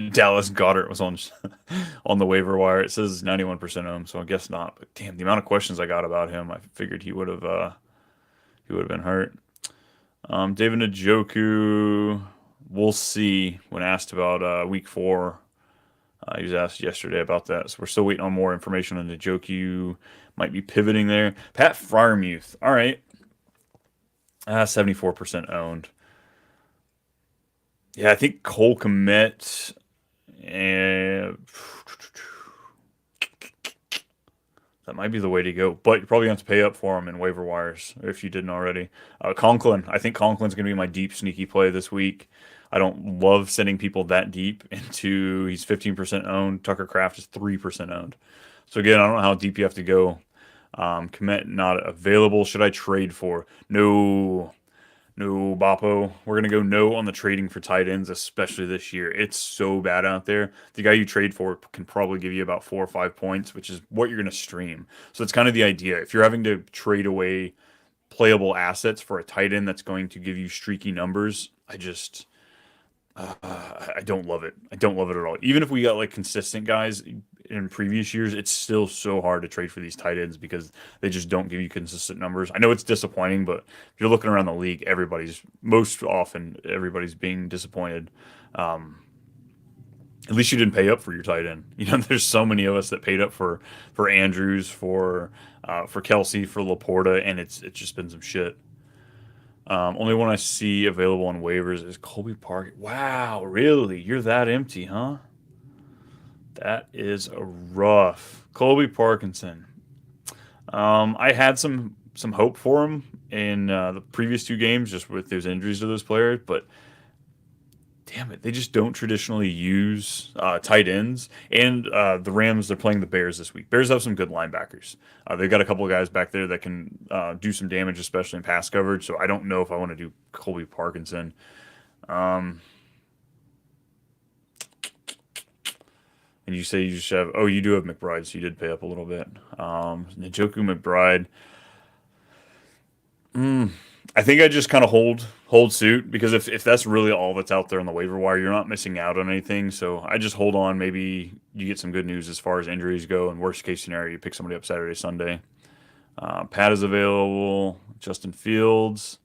Dallas Goedert was on the waiver wire. It says 91% owned, so I guess not. But damn, the amount of questions I got about him, I figured he would have been hurt. David Njoku, we'll see. When asked about week 4, he was asked yesterday about that. So we're still waiting on more information on Njoku. Might be pivoting there. Pat Freiermuth, all right, 74% owned. Yeah, I think Cole Kmet and that might be the way to go. But you're probably going to have to pay up for him in waiver wires if you didn't already. Conklin, I think Conklin's going to be my deep sneaky play this week. I don't love sending people that deep into. He's 15% owned. Tucker Kraft is 3% owned. So again, I don't know how deep you have to go. Kmet not available. Should I trade for? No, Boppo. We're going to go no on the trading for tight ends, especially this year. It's so bad out there. The guy you trade for can probably give you about 4 or 5 points, which is what you're going to stream. So it's kind of the idea. If you're having to trade away playable assets for a tight end that's going to give you streaky numbers, I don't love it. I don't love it at all. Even if we got like consistent guys in previous years, it's still so hard to trade for these tight ends because they just don't give you consistent numbers. I know it's disappointing, but if you're looking around the league, everybody's being disappointed. At least you didn't pay up for your tight end. There's so many of us that paid up for Andrews, for Kelsey, for Laporta, and it's just been some shit. Only one I see available on waivers is Colby Park. Wow, really? You're that empty, huh? That is a rough. Colby Parkinson. I had some hope for him in the previous two games, just with those injuries to those players, but damn it, they just don't traditionally use tight ends. And the Rams, they're playing the Bears this week. Bears have some good linebackers. They've got a couple of guys back there that can do some damage, especially in pass coverage. So I don't know if I want to do Colby Parkinson. Um, and you say you just have, oh, you do have McBride, so you did pay up a little bit. Njoku McBride. I think I just kind of hold suit, because if that's really all that's out there on the waiver wire, you're not missing out on anything. So I just hold on. Maybe you get some good news as far as injuries go, and worst case scenario, you pick somebody up Saturday, Sunday. Pat is available. Justin Fields.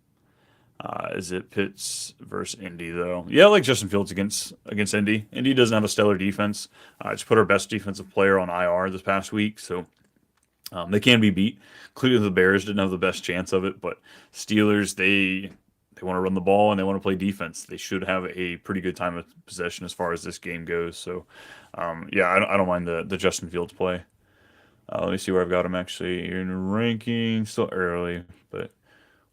Is it Pitts versus Indy though? Yeah, I like Justin Fields against Indy. Indy doesn't have a stellar defense. Just put our best defensive player on IR this past week, so they can be beat. Clearly, the Bears didn't have the best chance of it, but Steelers, they want to run the ball and they want to play defense. They should have a pretty good time of possession as far as this game goes. So, yeah, I don't mind the Justin Fields play. Let me see where I've got him actually in ranking. Still early, but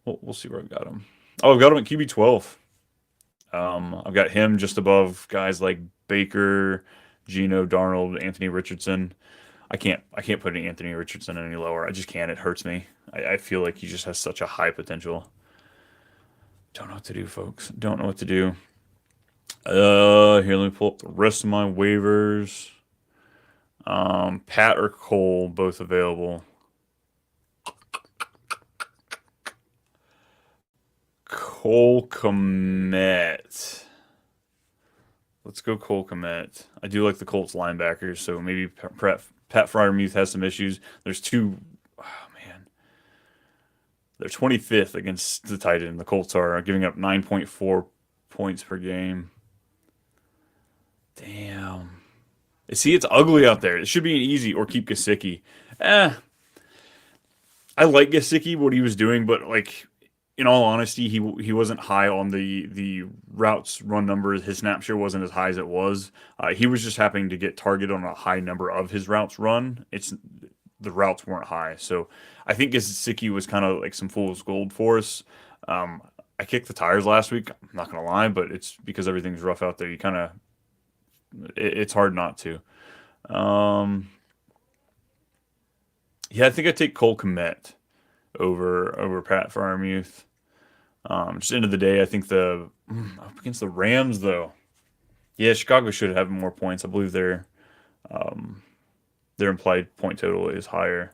we'll see where I've got him. Oh, I've got him at QB 12. I've got him just above guys like Baker, Geno, Darnold, Anthony Richardson. I can't put Anthony Richardson any lower. I just can't. It hurts me. I feel like he just has such a high potential. Don't know what to do, folks. Don't know what to do. Here, let me pull up the rest of my waivers. Pat or Cole, both available. Cole Kmet. Let's go Cole Kmet. I do like the Colts linebackers, so maybe Pat Fryermuth has some issues. There's two. Oh, man. They're 25th against the tight end. The Colts are giving up 9.4 points per game. Damn. See, it's ugly out there. It should be an easy, or keep Gesicki. I like Gesicki, what he was doing, but like, in all honesty, he wasn't high on the routes run numbers. His snap share wasn't as high as it was. He was just happening to get targeted on a high number of his routes run. The routes weren't high, so I think Gesicki was kind of like some fool's gold for us. I kicked the tires last week. I'm not gonna lie, but it's because everything's rough out there. You kind of it's hard not to. Um, yeah, I think I take Cole Kmet over Pat Fryermuth. Just end of the day, I think up against the Rams though. Yeah, Chicago should have more points. I believe their implied point total is higher.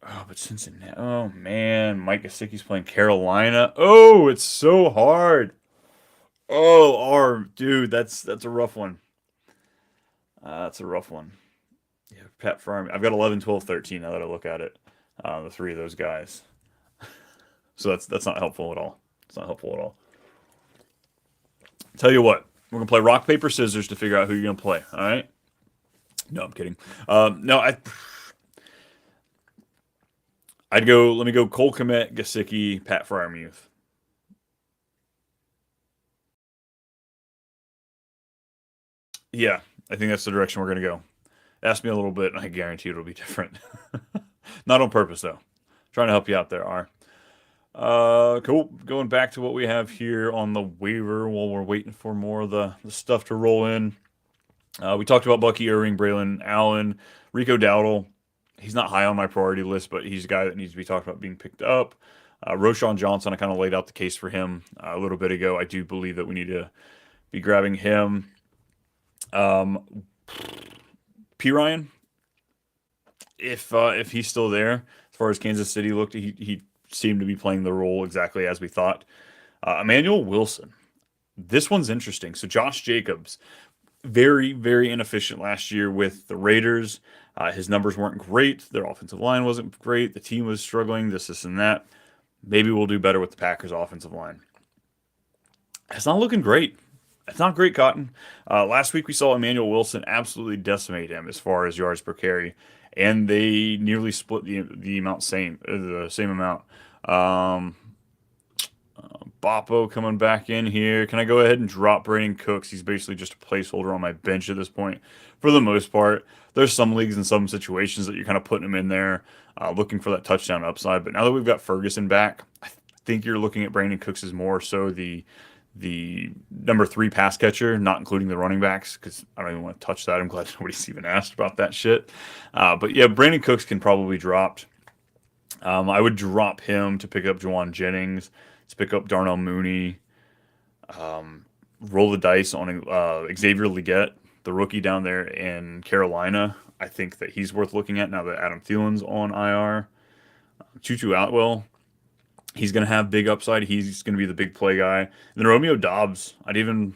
Oh, but Cincinnati. Oh man, Mike Gesicki's playing Carolina. Oh, it's so hard. Oh, arm, dude, that's a rough one. That's a rough one. Yeah, Pat Farm. I've got 11, 12, 13 now that I look at it. The three of those guys. So that's not helpful at all. It's not helpful at all. Tell you what, we're gonna play rock paper scissors to figure out who you're gonna play. All right? No, I'm kidding. No, I'd go. Let me go. Cole Kmet, Gesicki, Pat Fryermuth. Yeah, I think that's the direction we're gonna go. Ask me a little bit, and I guarantee it'll be different. Not on purpose though. Trying to help you out there, R. Cool. Going back to what we have here on the waiver while we're waiting for more of the stuff to roll in. We talked about Bucky Irving, Braylon Allen, Rico Dowdle. He's not high on my priority list, but he's a guy that needs to be talked about being picked up. Roshan Johnson, I kind of laid out the case for him a little bit ago. I do believe that we need to be grabbing him. P. Ryan, if he's still there, as far as Kansas City looked, he seemed to be playing the role exactly as we thought. Emmanuel Wilson, this one's interesting. So Josh Jacobs, very, very inefficient last year with the Raiders. His numbers weren't great. Their offensive line wasn't great. The team was struggling, this, and that. Maybe we'll do better with the Packers' offensive line. It's not looking great. It's not great cotton. Last week we saw Emmanuel Wilson absolutely decimate him as far as yards per carry, and they nearly split the amount the same amount. Um, Boppo coming back in here. Can I go ahead and drop Brandon Cooks? He's basically just a placeholder on my bench at this point for the most part. There's some leagues and some situations that you're kind of putting him in there, looking for that touchdown upside. But now that we've got Ferguson back, I think you're looking at Brandon Cooks as more so the number 3 pass catcher, not including the running backs, because I don't even want to touch that. I'm glad nobody's even asked about that shit. But yeah, Brandon Cooks can probably be dropped. I would drop him to pick up Juwan Jennings, to pick up Darnell Mooney, roll the dice on Xavier Legette, the rookie down there in Carolina. I think that he's worth looking at now that Adam Thielen's on IR. Tutu Atwell, he's going to have big upside. He's going to be the big play guy. And then Romeo Dobbs, if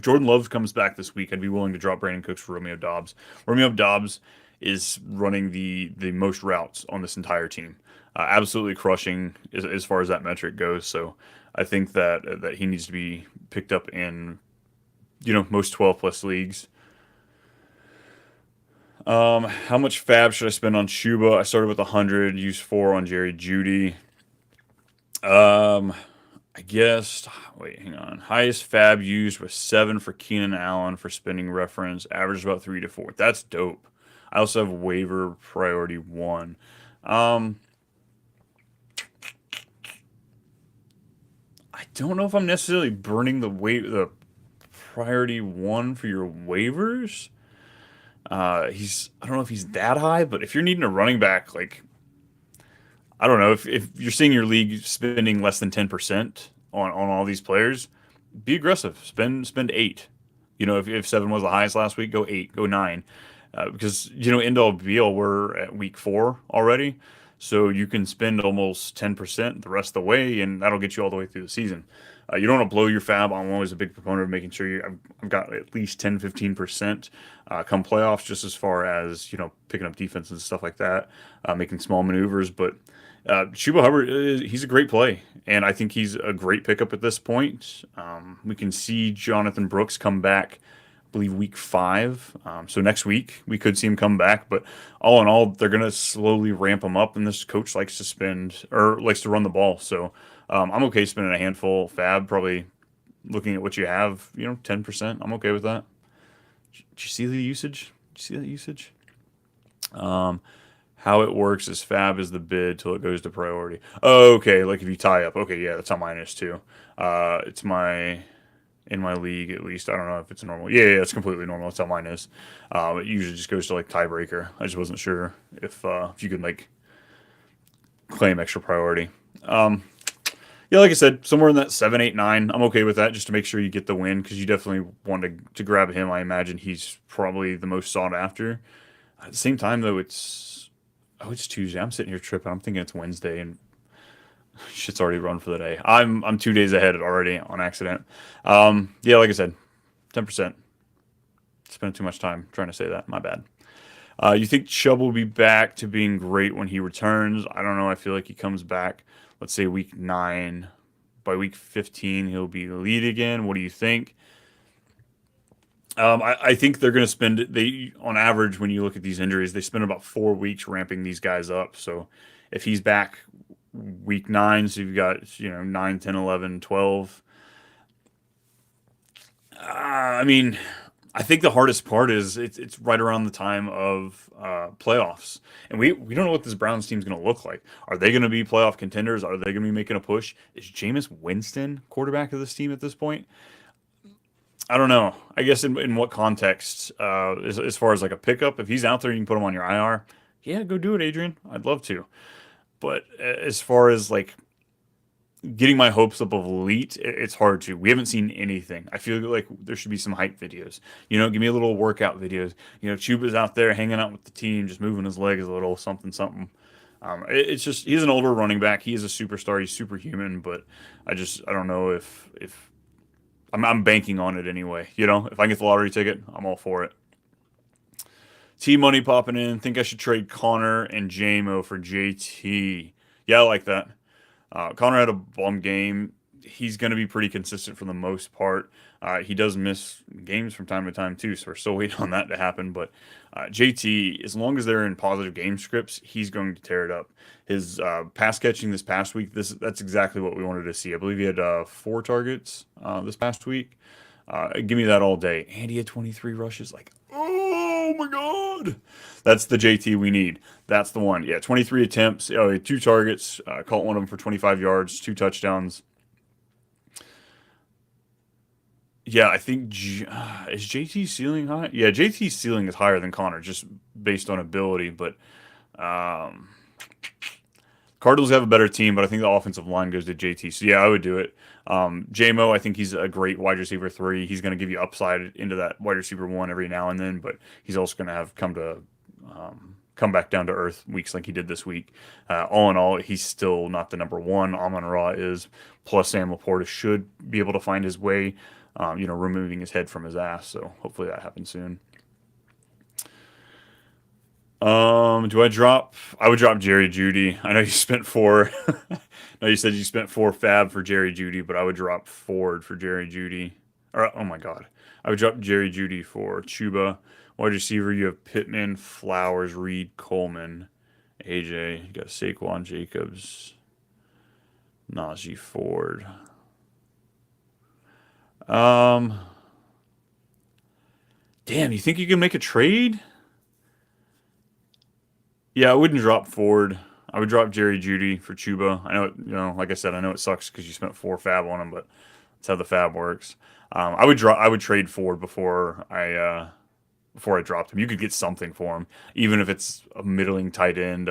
Jordan Love comes back this week, I'd be willing to drop Brandon Cooks for Romeo Dobbs. Romeo Dobbs is running the most routes on this entire team. Absolutely crushing as far as that metric goes. So I think that he needs to be picked up in most 12 plus leagues. How much fab should I spend on Shuba? I started with 100, used 4 on Jerry Judy. I guess, wait, hang on. Highest fab used was 7 for Keenan Allen for spending reference. Average about 3 to 4. That's dope. I also have waiver priority 1. I don't know if I'm necessarily burning the priority 1 for your waivers. I don't know if he's that high, but if you're needing a running back, like, I don't know, if you're seeing your league spending less than 10% on all these players, be aggressive. Spend 8. If 7 was the highest last week, go 8, go 9. Because, end all be all, we're at week 4 already. So you can spend almost 10% the rest of the way, and that'll get you all the way through the season. You don't want to blow your fab. I'm always a big proponent of making sure I've got at least 10, 15% come playoffs, just as far as, picking up defense and stuff like that, making small maneuvers. But Chuba Hubbard, he's a great play, and I think he's a great pickup at this point. We can see Jonathan Brooks come back, I believe, week 5. So next week, we could see him come back. But all in all, they're going to slowly ramp him up, and this coach likes to run the ball. So I'm okay spending a handful fab, probably looking at what you have, 10%. I'm okay with that. Did you see the usage? Did you see that usage? How it works is fab is the bid till it goes to priority. Oh, okay, like if you tie up. Okay, yeah, that's how mine is too. It's in my league at least. I don't know if it's normal. Yeah, it's completely normal. That's how mine is. It usually just goes to like tiebreaker. I just wasn't sure if you could like claim extra priority. Yeah, like I said, somewhere in that 7, 8, 9. I'm okay with that just to make sure you get the win because you definitely want to grab him. I imagine he's probably the most sought after. At the same time, though, it's Tuesday. I'm sitting here tripping. I'm thinking it's Wednesday, and shit's already run for the day. I'm 2 days ahead already on accident. Yeah, like I said, 10%. Spending too much time trying to say that. My bad. You think Chubb will be back to being great when he returns? I don't know. I feel like he comes back, let's say week 9. By week 15, he'll be the lead again. What do you think? I think they're going to on average, when you look at these injuries, they spend about 4 weeks ramping these guys up. So if he's back week 9, so you've got, 9, 10, 11, 12. I think the hardest part is it's right around the time of playoffs. And we don't know what this Browns team is going to look like. Are they going to be playoff contenders? Are they going to be making a push? Is Jameis Winston quarterback of this team at this point? I don't know. I guess in what context, as far as like a pickup, if he's out there, you can put him on your IR. Yeah, go do it, Adrian. I'd love to. But as far as like getting my hopes up of elite, it's hard to. We haven't seen anything. I feel like there should be some hype videos. Give me a little workout videos. Chuba's out there hanging out with the team, just moving his legs a little, something, something. It's just he's an older running back. He is a superstar. He's superhuman. But I don't know if I'm banking on it anyway. If I can get the lottery ticket, I'm all for it. T Money popping in. Think I should trade Connor and JMO for JT. Yeah, I like that. Connor had a bum game. he's going to be pretty consistent for the most part. He does miss games from time to time too, so we're still waiting on that to happen. But JT, as long as they're in positive game scripts, he's going to tear it up. His pass catching this past week, that's exactly what we wanted to see. I believe he had 4 targets this past week. Give me that all day. And he had 23 rushes. Like, oh my God. That's the JT we need. That's the one. Yeah, 23 attempts, 2 targets, caught one of them for 25 yards, 2 touchdowns. Yeah, I think is JT ceiling high? Yeah, JT's ceiling is higher than Connor, just based on ability. But um, Cardinals have a better team, but I think the offensive line goes to JT. So yeah, I would do it. JMO, I think he's a great wide receiver 3. He's going to give you upside into that wide receiver 1 every now and then, but he's also going to have come back down to earth weeks like he did this week. All in all, he's still not the number 1. Amon-Ra is. Plus, Sam Laporta should be able to find his way, removing his head from his ass. So hopefully that happens soon. Do I drop? I would drop Jerry Jeudy. I know you spent 4. No, you said you spent 4 fab for Jerry Jeudy, but I would drop Ford for Jerry Jeudy. Or, oh my God, I would drop Jerry Jeudy for Chuba. Wide receiver, you have Pittman, Flowers, Reed, Coleman, AJ. You got Saquon, Jacobs, Najee, Ford. Um, Damn, you think you can make a trade? Yeah, I wouldn't drop Ford. I would drop Jerry Jeudy for Chuba. I know, like I said, I know it sucks because you spent 4 fab on him, but that's how the fab works. I would trade Ford before I dropped him. You could get something for him, even if it's a middling tight end.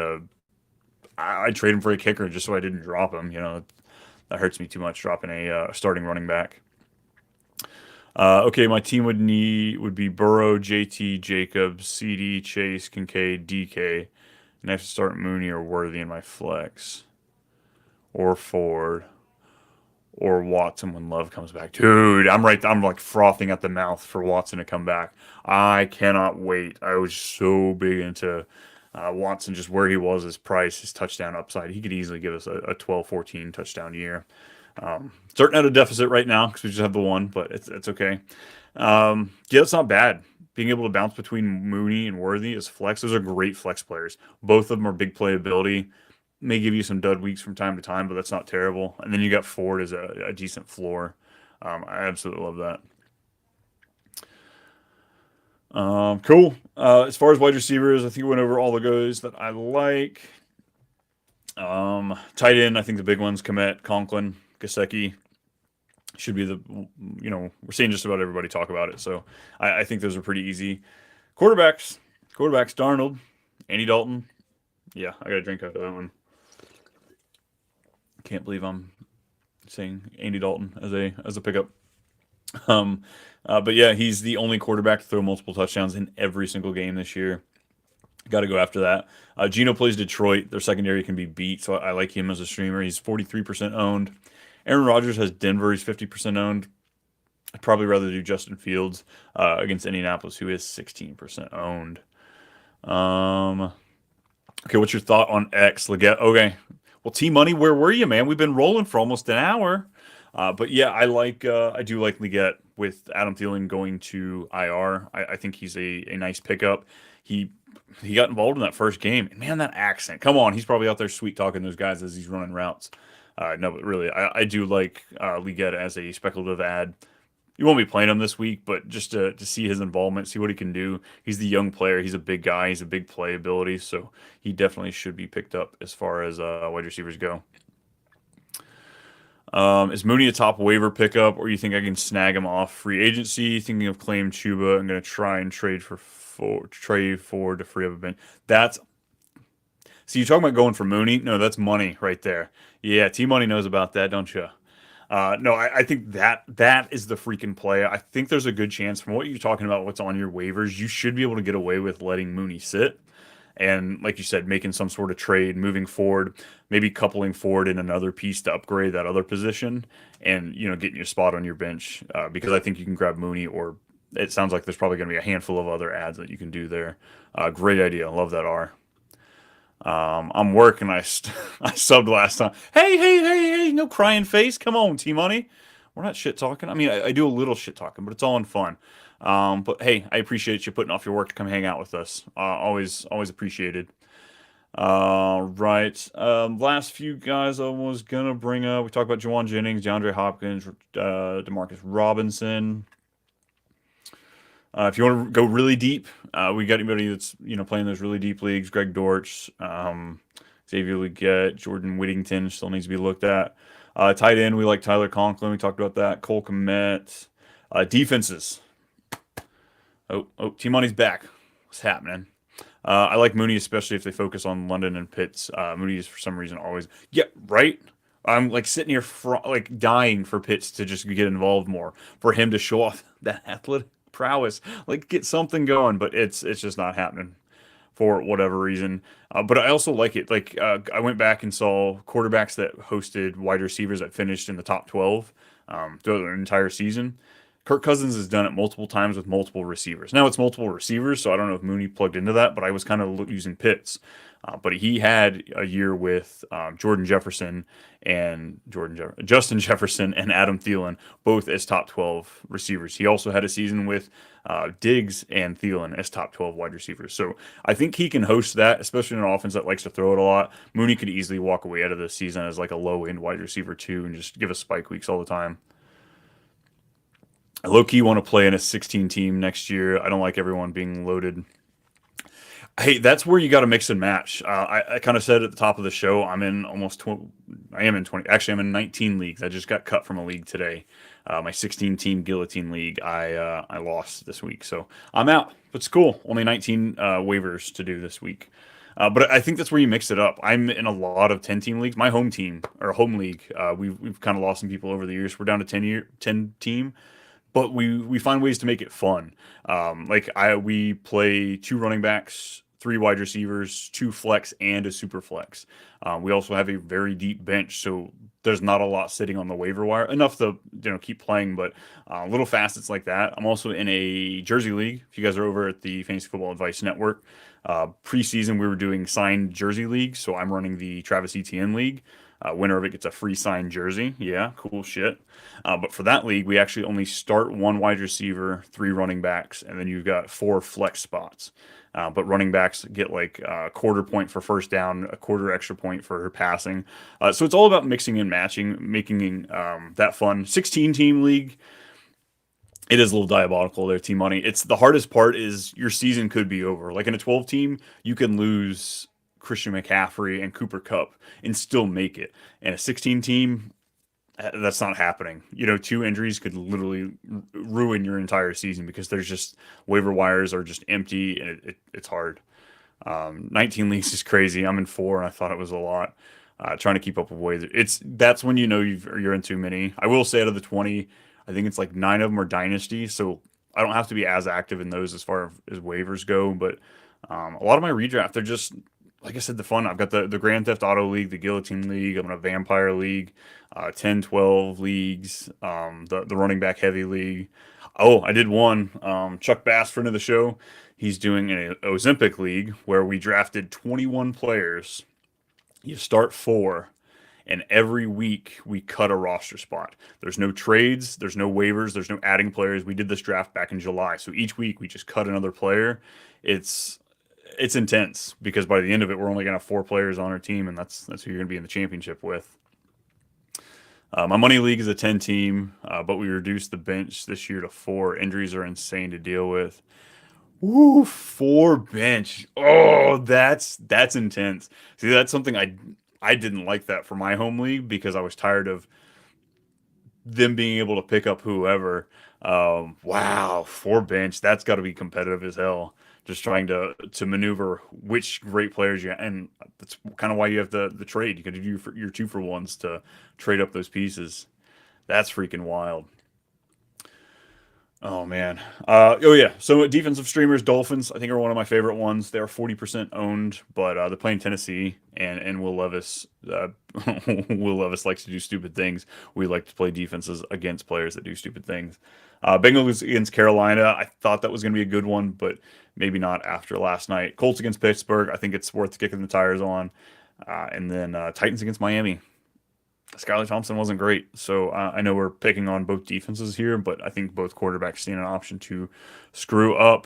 I'd trade him for a kicker just so I didn't drop him. That hurts me too much dropping a starting running back. Okay, my team would be Burrow, JT, Jacobs, CD, Chase, Kincaid, DK. And I have to start Mooney or Worthy in my flex, or Ford, or Watson when Love comes back. Dude, I'm like frothing at the mouth for Watson to come back. I cannot wait. I was so big into Watson, just where he was, his price, his touchdown upside. He could easily give us a 12, 14 touchdown year. Starting at a deficit right now because we just have the 1, but it's okay. Yeah, it's not bad. Being able to bounce between Mooney and Worthy as flex, those are great flex players. Both of them are big playability. May give you some dud weeks from time to time, but that's not terrible. And then you got Ford as a decent floor. I absolutely love that. Cool. As far as wide receivers, I think we went over all the guys that I like. Tight end, I think the big ones, Komet, Conklin, Gasecki, should be we're seeing just about everybody talk about it. So I think those are pretty easy. Quarterbacks, Darnold, Andy Dalton. Yeah, I got to drink out of that one. Can't believe I'm saying Andy Dalton as a pickup. But yeah, he's the only quarterback to throw multiple touchdowns in every single game this year. Got to go after that. Gino plays Detroit. Their secondary can be beat, so I like him as a streamer. He's 43% owned. Aaron Rodgers has Denver. He's 50% owned. I'd probably rather do Justin Fields against Indianapolis, who is 16% owned. Okay, what's your thought on X? Leggett? Okay. Well, T-Money, where were you, man? We've been rolling for almost an hour. But yeah, I do like Leggett with Adam Thielen going to IR. I think he's a nice pickup. He got involved in that first game. And man, that accent. Come on, he's probably out there sweet talking those guys as he's running routes. No, but really, I do like Leggett as a speculative ad. You won't be playing him this week, but just to see his involvement, see what he can do. He's the young player. He's a big guy. He's a big playability, so he definitely should be picked up as far as wide receivers go. Is Mooney a top waiver pickup, or you think I can snag him off free agency? Thinking of claim Chuba, I'm going to try and trade for to free up a bench. So you're talking about going for Mooney? No, that's money right there. Yeah, T-Money knows about that, don't you? No, I think that is the freaking play. I think there's a good chance from what you're talking about, what's on your waivers, you should be able to get away with letting Mooney sit. And like you said, making some sort of trade, moving forward, maybe coupling forward in another piece to upgrade that other position and, getting your spot on your bench. Because I think you can grab Mooney, or it sounds like there's probably going to be a handful of other ads that you can do there. Great idea. Love that R. I'm working. I subbed last time. Hey, no crying face. Come on, T Money. We're not shit talking. I mean, I do a little shit talking, but it's all in fun. But hey, I appreciate you putting off your work to come hang out with us. Always appreciated. Right. Last few guys I was gonna bring up. We talked about Jawan Jennings, DeAndre Hopkins, Demarcus Robinson. If you want to go really deep, we got anybody that's playing those really deep leagues. Greg Dortch, Xavier Legette, Jordan Whittington still needs to be looked at. Tight end, we like Tyler Conklin. We talked about that. Cole Kmet. Defenses. T Money's back. What's happening? I like Mooney, especially if they focus on London and Pitts. Mooney is for some reason always, yeah, right. I'm like sitting here, like dying for Pitts to just get involved more, for him to show off that athletic prowess, like get something going. But it's just not happening for whatever reason. But I also like it. Like I went back and saw quarterbacks that hosted wide receivers that finished in the top 12 throughout their entire season. Kirk Cousins has done it multiple times with multiple receivers. Now it's multiple receivers, so I don't know if Mooney plugged into that, but I was kind of using Pitts. But he had a year with Justin Jefferson and Adam Thielen, both as top 12 receivers. He also had a season with Diggs and Thielen as top 12 wide receivers. So I think he can host that, especially in an offense that likes to throw it a lot. Mooney could easily walk away out of this season as like a low end wide receiver too, and just give us spike weeks all the time. I low key want to play in a 16 team next year. I don't like everyone being loaded. Hey, that's where you got to mix and match. I kind of said at the top of the show, I'm in almost 20. I am in 20. Actually, I'm in 19 leagues. I just got cut from a league today. My 16 team guillotine league. I lost this week, so I'm out. But it's cool. Only 19 waivers to do this week. But I think that's where you mix it up. I'm in a lot of 10 team leagues. My home team or home league, we've kind of lost some people over the years. We're down to 10 team, but we find ways to make it fun. We play two running backs, three wide receivers, two flex, and a super flex. We also have a very deep bench, so there's not a lot sitting on the waiver wire. Enough to keep playing, but little facets like that. I'm also in a jersey league. If you guys are over at the Fantasy Football Advice Network, preseason we were doing signed jersey league, so I'm running the Travis Etienne league. Winner of it gets a free signed jersey. Yeah, cool shit. But for that league, we actually only start one wide receiver, three running backs, and then you've got four flex spots. But running backs get like a quarter point for first down, a quarter extra point for passing. So it's all about mixing and matching, making that fun. 16 team league. It is a little diabolical there, Team Money. It's the hardest part is your season could be over. Like in a 12 team, you can lose Christian McCaffrey and Cooper Kupp and still make it. And a 16 team, that's not happening. Two injuries could literally ruin your entire season because there's just waiver wires are just empty and it's hard. 19 leagues is crazy. I'm in 4 and I thought it was a lot. Trying to keep up with waivers. That's when you're in too many. I will say out of the 20, I think it's like 9 of them are dynasty, so I don't have to be as active in those as far as waivers go. But a lot of my redraft, they're just like I said, the fun. I've got the Grand Theft Auto League, the Guillotine League. I'm in a Vampire League, 10, 12 leagues, the running back heavy league. Oh, I did one. Chuck Bass, friend of the show, he's doing an Ozempic League where we drafted 21 players. You start 4, and every week we cut a roster spot. There's no trades, there's no waivers, there's no adding players. We did this draft back in July, so each week we just cut another player. It's intense because by the end of it, we're only going to have 4 players on our team, and that's who you're going to be in the championship with. My money league is a 10 team, but we reduced the bench this year to 4. Injuries are insane to deal with. Ooh, 4 bench. Oh, that's intense. See, that's something I didn't like that for my home league because I was tired of them being able to pick up whoever. Wow, 4 bench. That's got to be competitive as hell. Just trying to maneuver which great players you, and that's kind of why you have the trade. You can do your 2-for-1s to trade up those pieces. That's freaking wild. Oh man. Oh yeah. So defensive streamers, Dolphins, I think are one of my favorite ones. They are 40% owned, but they're playing Tennessee, and Will Levis. Will Levis likes to do stupid things. We like to play defenses against players that do stupid things. Bengals against Carolina. I thought that was going to be a good one, but maybe not after last night. Colts against Pittsburgh. I think it's worth kicking the tires on. And then Titans against Miami. Skylar Thompson wasn't great. So I know we're picking on both defenses here, but I think both quarterbacks stand an option to screw up.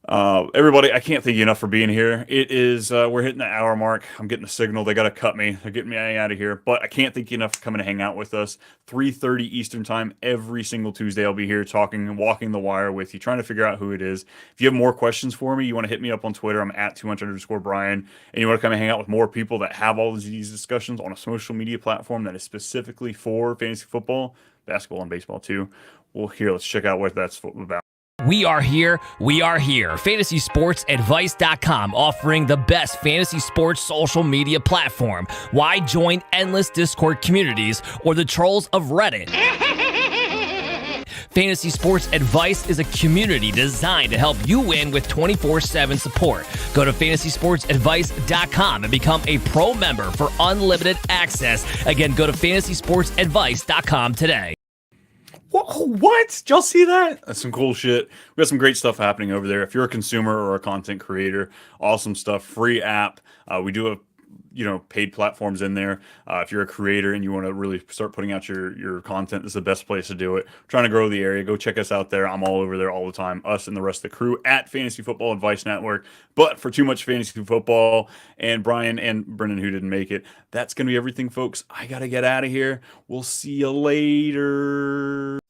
Everybody, I can't thank you enough for being here. It is, we're hitting the hour mark. I'm getting a signal. They got to cut me. They're getting me out of here. But I can't thank you enough for coming to hang out with us. 3:30 Eastern time every single Tuesday. I'll be here talking and walking the wire with you, trying to figure out who it is. If you have more questions for me, you want to hit me up on Twitter. I'm at 200_Brian. And you want to come and hang out with more people that have all of these discussions on a social media platform that is specifically for fantasy football, basketball, and baseball too. Well, here, let's check out what that's about. We are here. We are here. FantasySportsAdvice.com, offering the best fantasy sports social media platform. Why join endless Discord communities or the trolls of Reddit? Fantasy Sports Advice is a community designed to help you win with 24/7 support. Go to FantasySportsAdvice.com and become a pro member for unlimited access. Again, go to FantasySportsAdvice.com today. What? Did y'all see that? That's some cool shit. We got some great stuff happening over there. If you're a consumer or a content creator, awesome stuff. Free app. We do have, paid platforms in there. If you're a creator and you want to really start putting out your content, this is the best place to do it. We're trying to grow the area. Go check us out there. I'm all over there all the time. Us and the rest of the crew at Fantasy Football Advice Network. But for Too Much Fantasy Football and Brian and Brennen, who didn't make it, that's going to be everything, folks. I got to get out of here. We'll see you later.